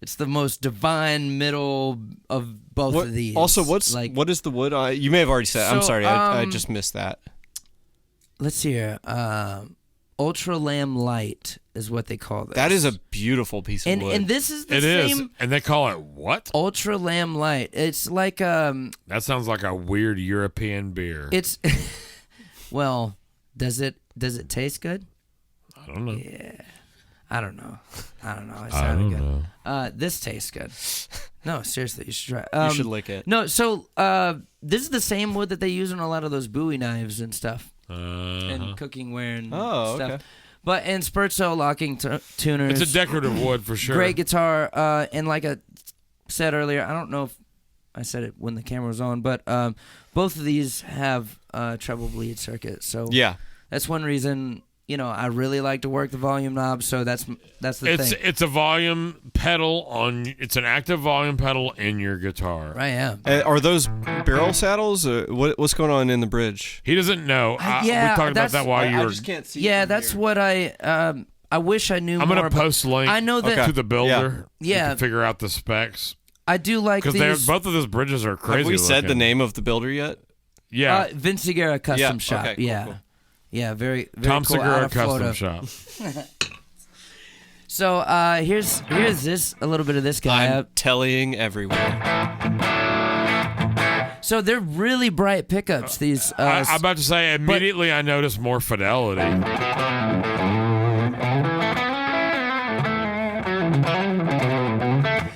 it's the most divine middle of both of these. Also, what is the wood? You may have already said. I'm sorry, I just missed that. Let's see here. Ultra Lamb Light is what they call this. That is a beautiful piece of wood. And this is the It same. is, and they call it what? Ultra Lamb Light. It's like That sounds like a weird European beer. It's well, does it taste good? I don't know. Yeah. I don't know. It sounded good. This tastes good. No, seriously, you should try. You should lick it. No, so this is the same wood that they use on a lot of those Bowie knives and stuff, and cooking ware and stuff. Okay. But in Sperzo locking tuners, It's a decorative wood for sure. great guitar. And like I said earlier, I don't know if I said it when the camera was on, but both of these have treble bleed circuit. So Yeah. that's one reason. I really like to work the volume knob, so that's the thing. It's a volume pedal it's an active volume pedal in your guitar. I am. Are those barrel saddles? What's going on in the bridge? He doesn't know. We yeah, talked about that while you were. can't see. Yeah, that's what I wish I knew I'm more going to post link I know that to the builder. Yeah. You can figure out the specs. I do like Because these. both of those bridges are crazy. Have we said the looking. name of the builder yet? Yeah. Vinciguerra Custom Yeah, Shop. okay, cool, yeah. cool. Yeah, very, very Tom cool. Segura Out of Custom Florida. Shop. So here's this a little bit of this guy. I'm tellying everywhere. So they're really bright pickups. These. I'm about to say immediately I noticed more fidelity.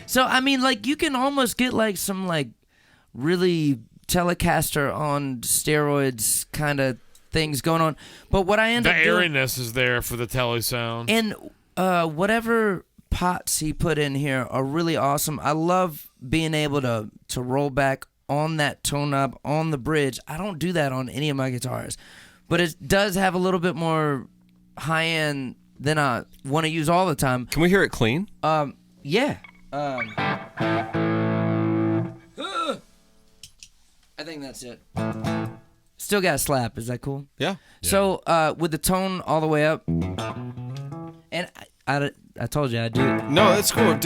So I mean, like you can almost get like some like really Telecaster on steroids kind of things going on. But what I end The up doing, airiness is there for the tele sound. and whatever pots he put in here are really awesome. I love being able to roll back on that tone knob on the bridge. I don't do that on any of my guitars, but it does have a little bit more high end than I want to use all the time. Can we hear it clean? Yeah. I think that's it. Still got a slap. Is that cool? Yeah. So with the tone all the way up, and I told you I do. No, that's cool.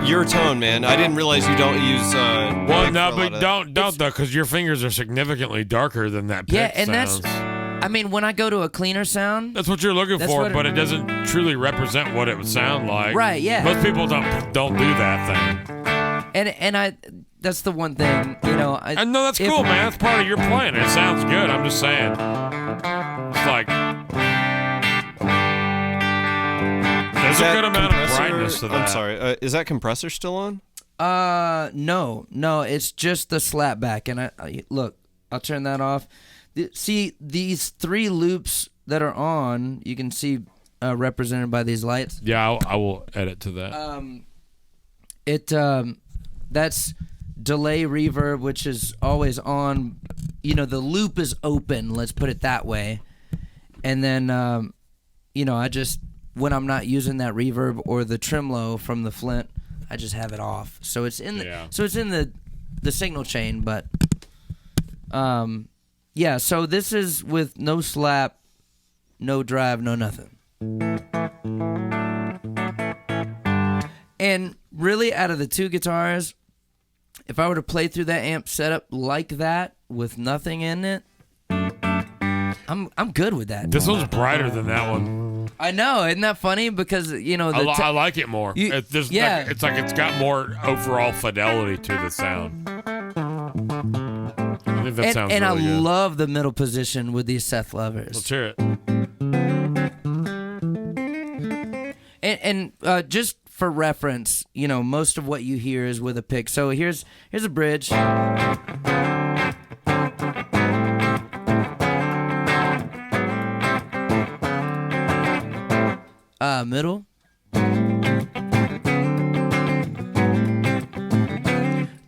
Your tone, man. I didn't realize you don't use. Well, no, but don't though, because your fingers are significantly darker than that. Yeah, pick and sounds. I mean, when I go to a cleaner sound, That's what you're looking That's for, what it- but it doesn't truly represent what it would sound like. Right, yeah. Most people don't do that thing. and that's the one thing, you know. And no, that's cool, man. That's part of your playing. It sounds good. I'm just saying. It's like there's a good amount of brightness to that. I'm sorry. Is that compressor still on? No, it's just the slap back. And I look, I'll turn that off. See these three loops that are on, you can see represented by these lights. Yeah, I will edit to that. That's delay reverb, which is always on. You know, the loop is open. Let's put it that way. And then, you know, I just when I'm not using that reverb or the tremolo from the Flint, I just have it off. So it's in the signal chain, but yeah. So this is with no slap, no drive, no nothing. And really, out of the two guitars, if I were to play through that amp setup like that with nothing in it, I'm good with that. This one's brighter than that one. I know, isn't that funny? Because you know, I like it more. It's yeah. like it's got more overall fidelity to the sound. I think that sounds and really I good. love the middle position with these Seth Lovers. Let's hear it. And just for reference, you know, most of what you hear is with a pick. So here's a bridge. Middle.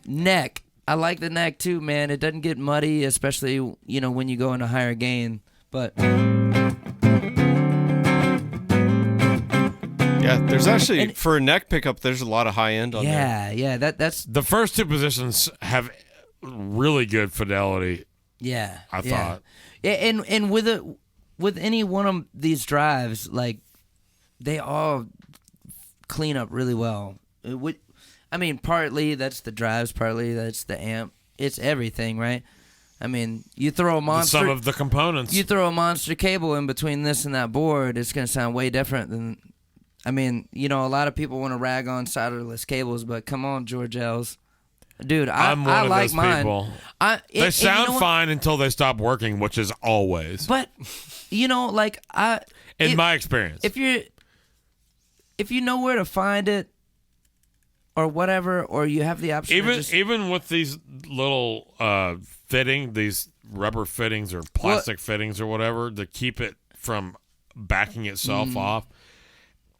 Neck. I like the neck too, man. It doesn't get muddy, especially, you know, when you go into higher gain. But Yeah, there's actually for a neck pickup, there's a lot of high end on there. yeah, that's The first two positions have really good fidelity. yeah. I thought. Yeah, and with any one of these drives, like they all clean up really well. I mean, partly that's the drives, partly that's the amp. It's everything, right? I mean, you throw a monster. Some of the components. You throw a monster cable in between this and that board, it's going to sound way different than. I mean, you know, a lot of people want to rag on solderless cables, but come on, George Els. Dude, I'm one I of like those mine. people. They sound fine until they stop working, which is always. But you know, like in my experience. if you know where to find it or whatever, or you have the option even with these little these rubber fittings or plastic fittings or whatever to keep it from backing itself off,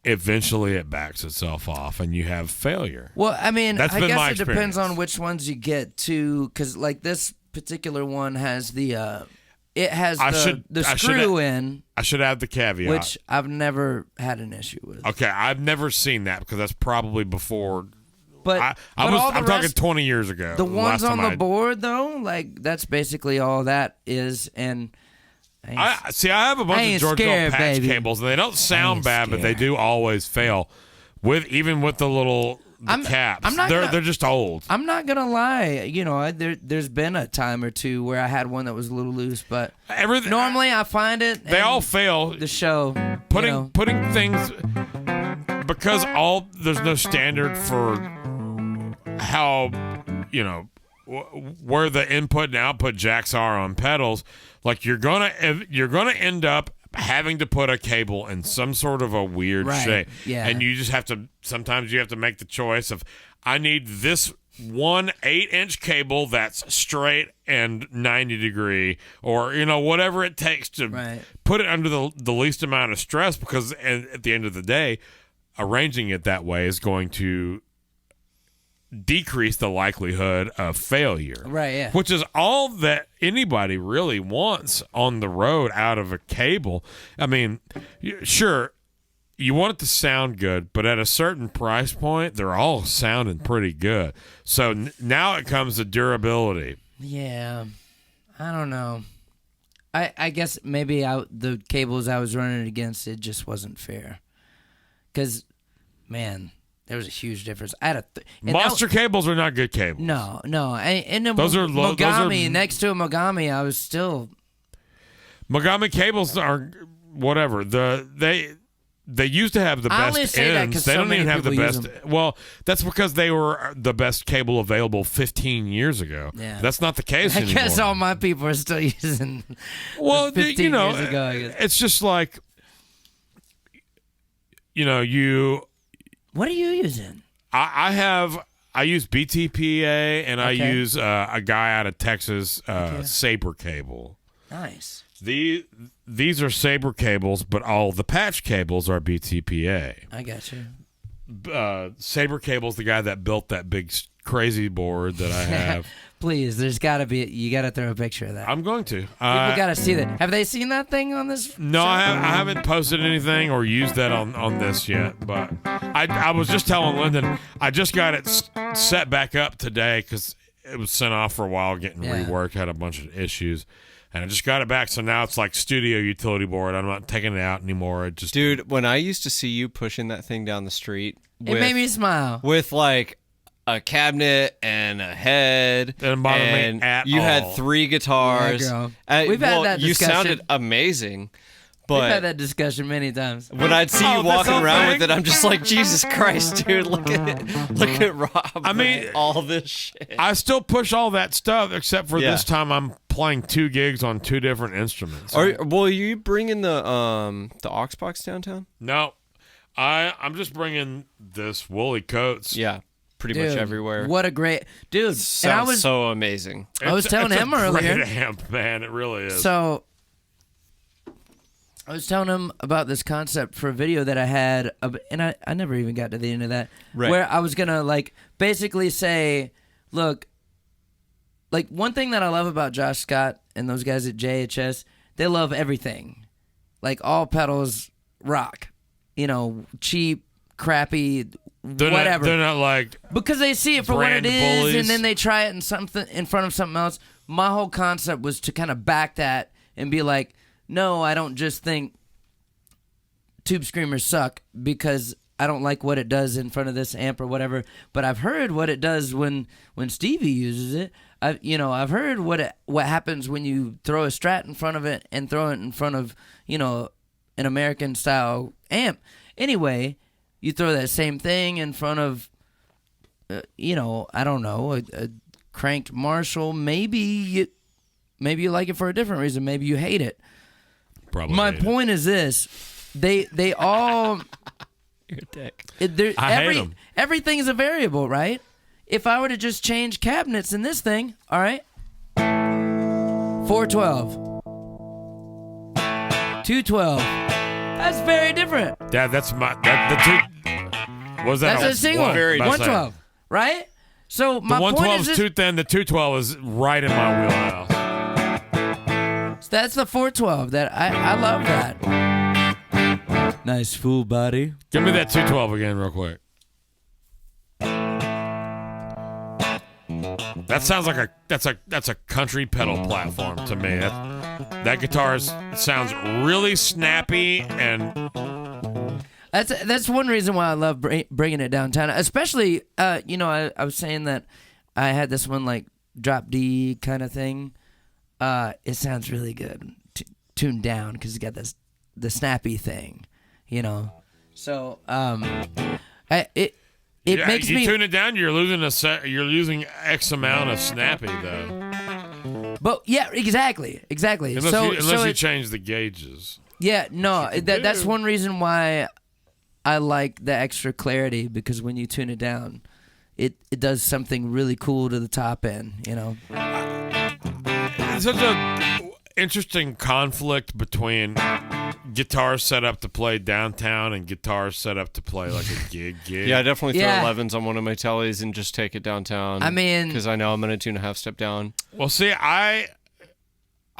eventually it backs itself off and you have failure. Well, I mean, That's I been my guess it depends experience. on which ones you get to, because like this particular one has the screw in, I should add the caveat, which I've never had an issue with. okay, I've never seen that because that's probably before. But I'm talking 20 years ago. the ones last on time the board though, like that's basically all that is. And I have a bunch of ain't George scared, patch baby. cables, and they don't sound ain't bad, but they scared. do always fail. Even with the little caps, I'm not they're gonna- they're just old. I'm not gonna lie, you know, there's been a time or two where I had one that was a little loose, but Everything normally I find it. they and all fail. the show Putting you know, putting things because there's no standard for how, where the input and output jacks are on pedals. Like you're gonna end up having to put a cable in some sort of a weird shape. Yeah. And you just have to, sometimes you have to make the choice of, I need this 8-inch cable that's straight and 90 degree, or, whatever it takes to put it under the least amount of stress, because at the end of the day, arranging it that way is going to decrease the likelihood of failure. Right, yeah. Which is all that anybody really wants on the road out of a cable. I mean, sure, you want it to sound good, but at a certain price point, they're all sounding pretty good. So now it comes to durability. Yeah. I don't know. I guess maybe the cables I was running against, it just wasn't fair. Because, man, there was a huge difference. I had Monster cables are not good cables. No. And the those are Mogami, next to a Mogami, I was still... Mogami cables are whatever. They used to have the I only best say that ends. 'cause They so don't even many have the people use best. Well, that's because they were the best cable available 15 years ago. Yeah. That's not the case I anymore. guess all my people are still using well, 15 years ago, I guess. It's just like, What are you using? I use BTPA, and I Okay. use a guy out of Texas, Sabre cable. Nice. These are Sabre cables, but all the patch cables are BTPA. I got you. Sabre cable's the guy that built that big crazy board that I have. Please, there's got to be. You got to throw a picture of that. I'm going to. People got to see that. Have they seen that thing on this? No, show? I haven't posted anything or used that on this yet. But I was just telling Lyndon, I just got it set back up today because it was sent off for a while, getting reworked, had a bunch of issues. And I just got it back, so now it's like studio utility board. I'm not taking it out anymore. It just Dude, when I used to see you pushing that thing down the street, It made me smile. with like a cabinet and a head, Didn't bother me and at you all. had 3 guitars. Yeah, girl. We've had that You discussion. sounded amazing, We've had but that discussion many times. when I'd see Oh, you this walking whole around thing? with it, I'm just like, Jesus Christ, dude! Look at Rob. I mean, all this shit. I still push all that stuff, except for Yeah. this time I'm playing 2 gigs on 2 different instruments. Are you bringing the aux box downtown? No, I'm just bringing this woolly coats. Yeah, pretty Dude, much everywhere. What a great dude! Sounds And I was so amazing. I was telling it's him a earlier. Great amp, man, it really is. So I was telling him about this concept for a video that I had, and I never even got to the end of that, Right. where I was gonna like basically say, look, like one thing that I love about Josh Scott and those guys at JHS, they love everything, like all pedals rock, cheap, crappy, whatever. They're not like Because they see it for what it brand is, bullies. and then they try it in front of something else. My whole concept was to kind of back that and be like, no, I don't just think tube screamers suck because I don't like what it does in front of this amp or whatever. But I've heard what it does when Stevie uses it. I've heard what happens when you throw a Strat in front of it and throw it in front of an American style amp. Anyway, you throw that same thing in front of I don't know, a cranked Marshall. Maybe you like it for a different reason. Maybe you hate it. probably. My point is this: they all. You're a dick. I hate 'em. Everything is a variable, right? If I were to just change cabinets in this thing, all right, 412, 212, that's very different. Dad, that's my the two. Was that That's a single. one? Very About to say. 112, right? So The my point 112 is is this, too thin. The 212 is right in my wheelhouse. that's the 412. That I love that. Nice full body. Give me that 212 again, real quick. That sounds like that's a country pedal platform to me. That guitar sounds really snappy, and That's one reason why I love bringing it downtown. Especially, I was saying that I had this one like drop D kind of thing. It sounds really good tuned down because it's got the snappy thing, So it makes you me. tune it down, you're losing X amount of snappy though. But yeah, exactly. Unless you change the gauges. Yeah, no, that's one reason why I like the extra clarity, because when you tune it down, it does something really cool to the top end, you know. It's such a interesting conflict between guitars set up to play downtown and guitars set up to play like a gig. Yeah, I definitely throw Yeah. 11s on one of my tellies and just take it downtown. I mean, because I know I'm going to tune a half step down. Well, see, I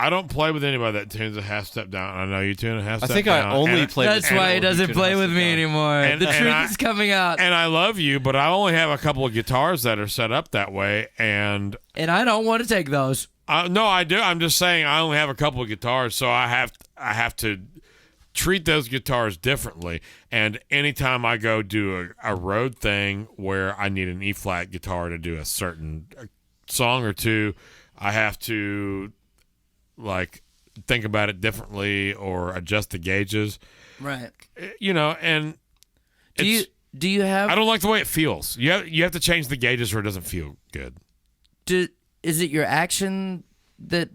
don't play with anybody that tunes a half step down. I know you tune a half I step think down. I only and- play with that's why he people who doesn't tune a play half with step me down. anymore. And- The and truth I- is coming out, And I love you, but I only have a couple of guitars that are set up that way, and and I don't want to take those. no, I do. I'm just saying I only have a couple of guitars, so I have to treat those guitars differently. And anytime I go do a road thing where I need an E-flat guitar to do a certain song or two, I have to like think about it differently or adjust the gauges. Right. You know, and Do you I have? don't like the way it feels. You have to change the gauges or it doesn't feel good. Is it your action that?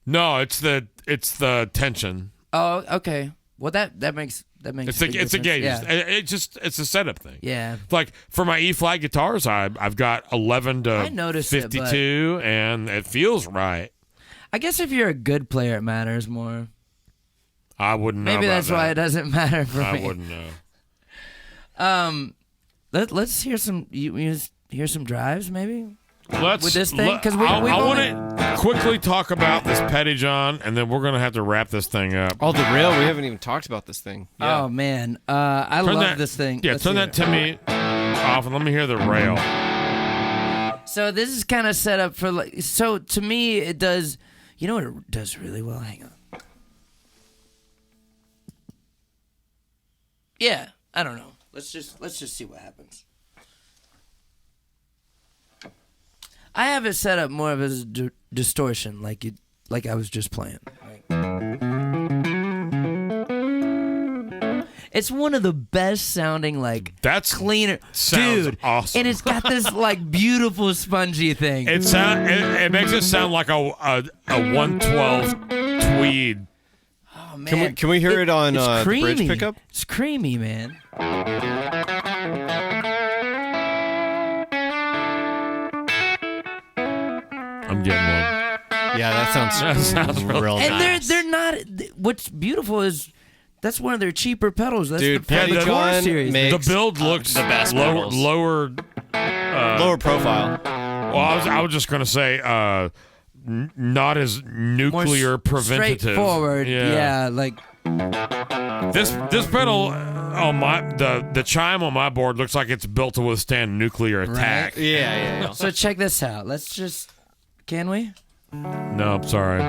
No, it's the tension. Oh, okay. Well, that makes It's a big a difference. gauges. Yeah. It's a setup thing. Yeah. Like for my E-flat guitars, I've got 11 to I noticed it, but- 52, and it feels right. I guess if you're a good player, it matters more. I wouldn't know. Maybe about that's why it that. doesn't matter for I me. wouldn't know. Let's hear some. You hear some drives, maybe. Let's With this thing? 'Cause we I want only- to quickly talk about this Petty John, and then we're gonna have to wrap this thing up. Oh, the rail. We haven't even talked about this thing. Yeah. Oh man, I Turn love that- this thing. Yeah, Let's turn hear that it. to me off, and let me hear the rail. So this is kind of set up for like. So to me, it does. You know what it does really well? Hang on. Yeah, I don't know. Let's just see what happens. I have it set up more of as distortion, like I was just playing. It's one of the best sounding That's cleaner, sounds dude. awesome. And it's got this beautiful spongy thing. It makes it sound like a 112 tweed. Oh, man. Can we hear it on it's the bridge creamy. pickup? It's creamy, man. I'm getting one. Yeah, that sounds That sounds real real And nice. they're not. What's beautiful is that's one of their cheaper pedals. That's Dude, the Petty Core John series. makes The build looks the best lower. pedals. Lower profile. Well, I was just gonna say, not as More nuclear preventative. straightforward. Yeah, like This pedal on the chime on my board looks like it's built to withstand nuclear attack. Yeah. so. Check this out. Let's just. Can we? No, I'm sorry.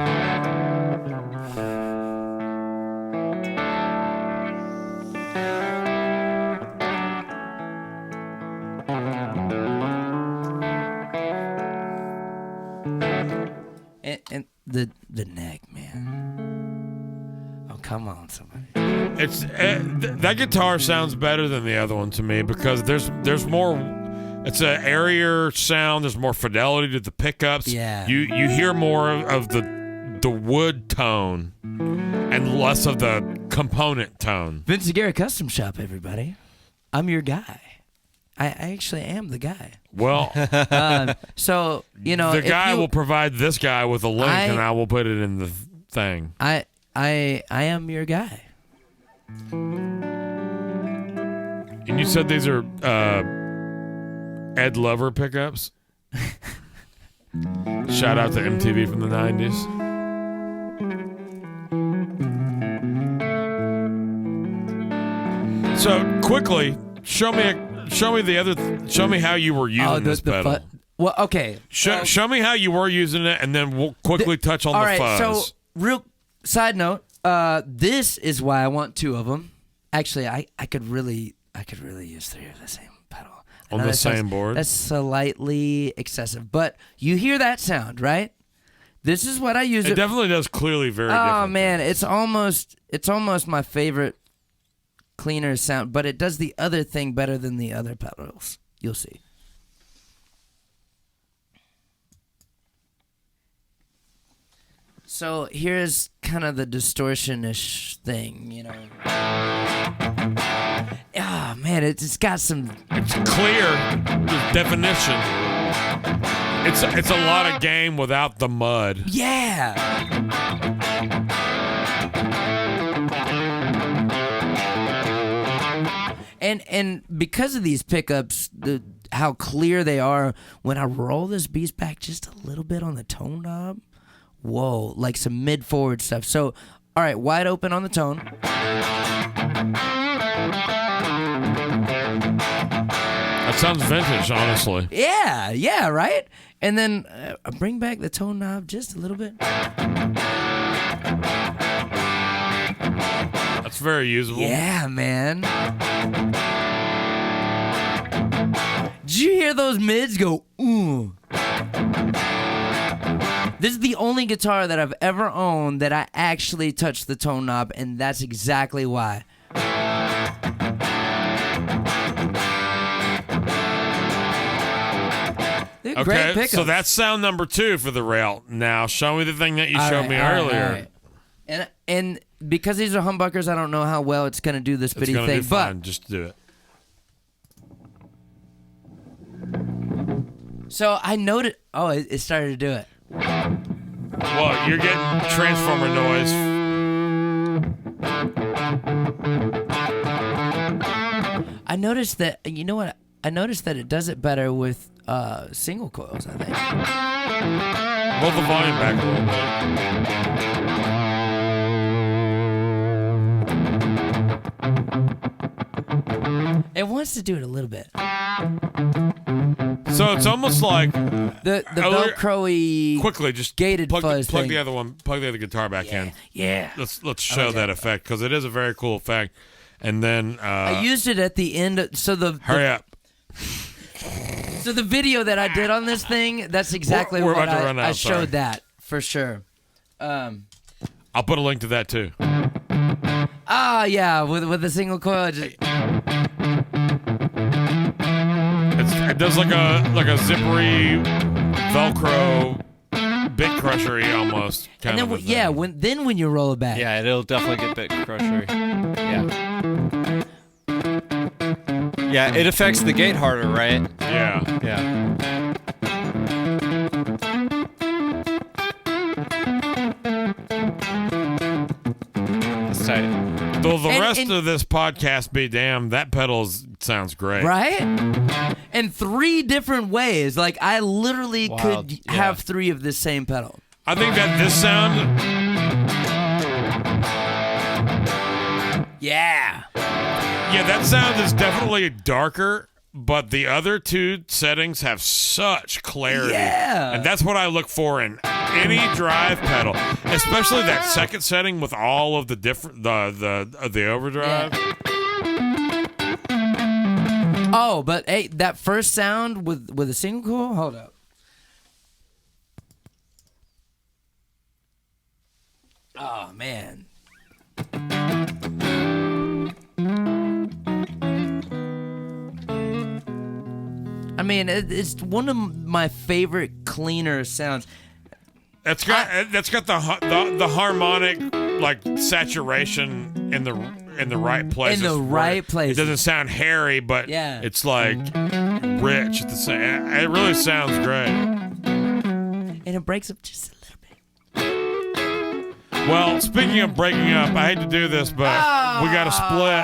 And the neck, man. Oh, come on, somebody. It's that guitar sounds better than the other one to me because there's more. It's an airier sound. There's more fidelity to the pickups. Yeah. You hear more of the wood tone and less of the component tone. Vinciguerra Custom Shop, everybody. I'm your guy. I actually am the guy. Well, So the if guy you- will provide this guy with a link, and I will put it in the thing. I am your guy. And you said these are Ed Lover pickups. Shout out to MTV from the 90s. So quickly, show me how you were using this pedal. Well, okay. Show me how you were using it, and then we'll quickly touch on All the right. fuzz. So, real side note. This is why I want two of them. Actually, I could really use three of the same pedal. I On know the that sounds- same board? That's slightly excessive, but you hear that sound, right? This is what I use It it. definitely does clearly very Oh different. man, it's almost my favorite cleaner sound, but it does the other thing better than the other pedals. You'll see. So here's kind of the distortion-ish thing, you know. Ah, man, it's got some... It's clear definition. It's a lot of game without the mud. Yeah! And because of these pickups, how clear they are, when I roll this beast back just a little bit on the tone knob, whoa, like some mid-forward stuff. So, all right, wide open on the tone. That sounds vintage, honestly. Yeah, right? And then I bring back the tone knob just a little bit. That's very usable. Yeah, man. Did you hear those mids go, ooh? This is the only guitar that I've ever owned that I actually touched the tone knob, and that's exactly why. They're great Okay, pickups. so that's sound number 2 for the rail. Now, show me the thing that you showed me earlier. All right. And because these are humbuckers, I don't know how well it's going to do this It's bitty gonna thing. do fine. Just do it. So I noted. Oh, it started to do it. Well, you're getting transformer noise. I noticed that. You know what? I noticed that it does it better with single coils, I think. Roll the volume back a little bit. It wants to do it a little bit. So it's almost like The Velcro-y quickly just gated plug fuzz the thing. plug the other guitar back in. Yeah. Let's show that effect because it is a very cool effect. And then I used it at the end. Hurry up. So the video that I did on this thing, that's exactly We're what about to run out, I sorry. showed that for sure. I'll put a link to that too. Yeah, with the single coil. It does like a zippery Velcro bit crushery almost kind And of. then when you roll it back. Yeah, it'll definitely get bit crusher. Yeah. Yeah, it affects the gate harder, right? Yeah. Yeah. That's tight. Though the And- rest and- of this podcast be damned, that pedal sounds great. Right? In 3 different ways. Like, I literally Wild, could yeah. have 3 of the same pedal. I think that this sound, Yeah. that sound is definitely darker, but the other 2 settings have such clarity. Yeah. And that's what I look for in any drive pedal, especially that second setting with all of the different the overdrive. Oh, but hey, that first sound with a single coil, hold up. Oh, man. I mean, it's one of my favorite cleaner sounds. That's got the harmonic like saturation in the right place. In the right place. It doesn't sound hairy, but Yeah. it's like rich at the same. It really sounds great. And it breaks up just a little bit. Well, speaking of breaking up, I hate to do this, but we got to split.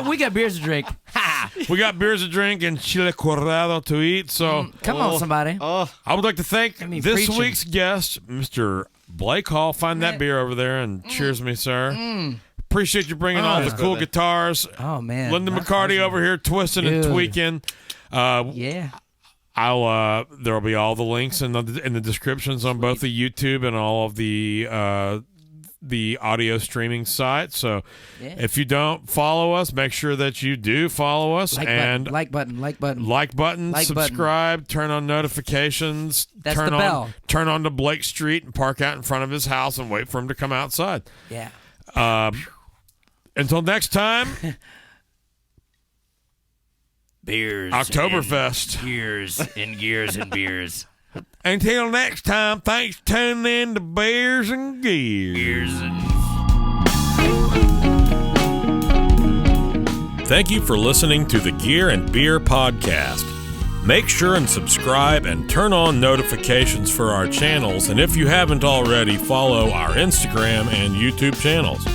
We got beers to drink. Ha! We got beers to drink and chile colorado to eat. So Come on, somebody. Oh, I would like to thank me this preaching. week's guest, Mr. Blake Hall. Find that beer over there and cheers me, sir. Appreciate you bringing all the cool guitars. Oh, man. Linda My McCarty pleasure. over here twisting and Dude. tweaking. Yeah. There'll be all the links in the descriptions on both the YouTube and all of the audio streaming sites. So Yeah. if you don't follow us, make sure that you do follow us Like button. like button, Like button. subscribe, turn on notifications, That's turn the on bell. turn on to Blake Street and park out in front of his house and wait for him to come outside. Yeah. Until next time, Beers. Oktoberfest. Gears and gears and beers. Until next time, thanks for tuning in to Beers and Gears. Beers and... Thank you for listening to the Gear and Beer Podcast. Make sure and subscribe and turn on notifications for our channels, and if you haven't already, follow our Instagram and YouTube channels.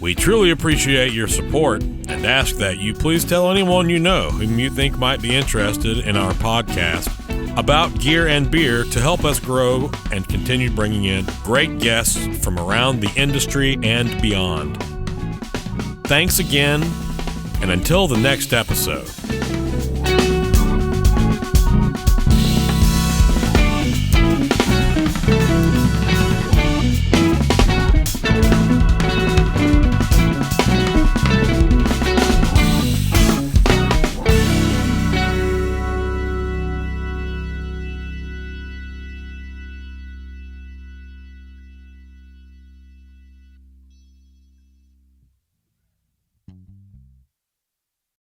We truly appreciate your support and ask that you please tell anyone you know whom you think might be interested in our podcast about gear and beer to help us grow and continue bringing in great guests from around the industry and beyond. Thanks again, and until the next episode.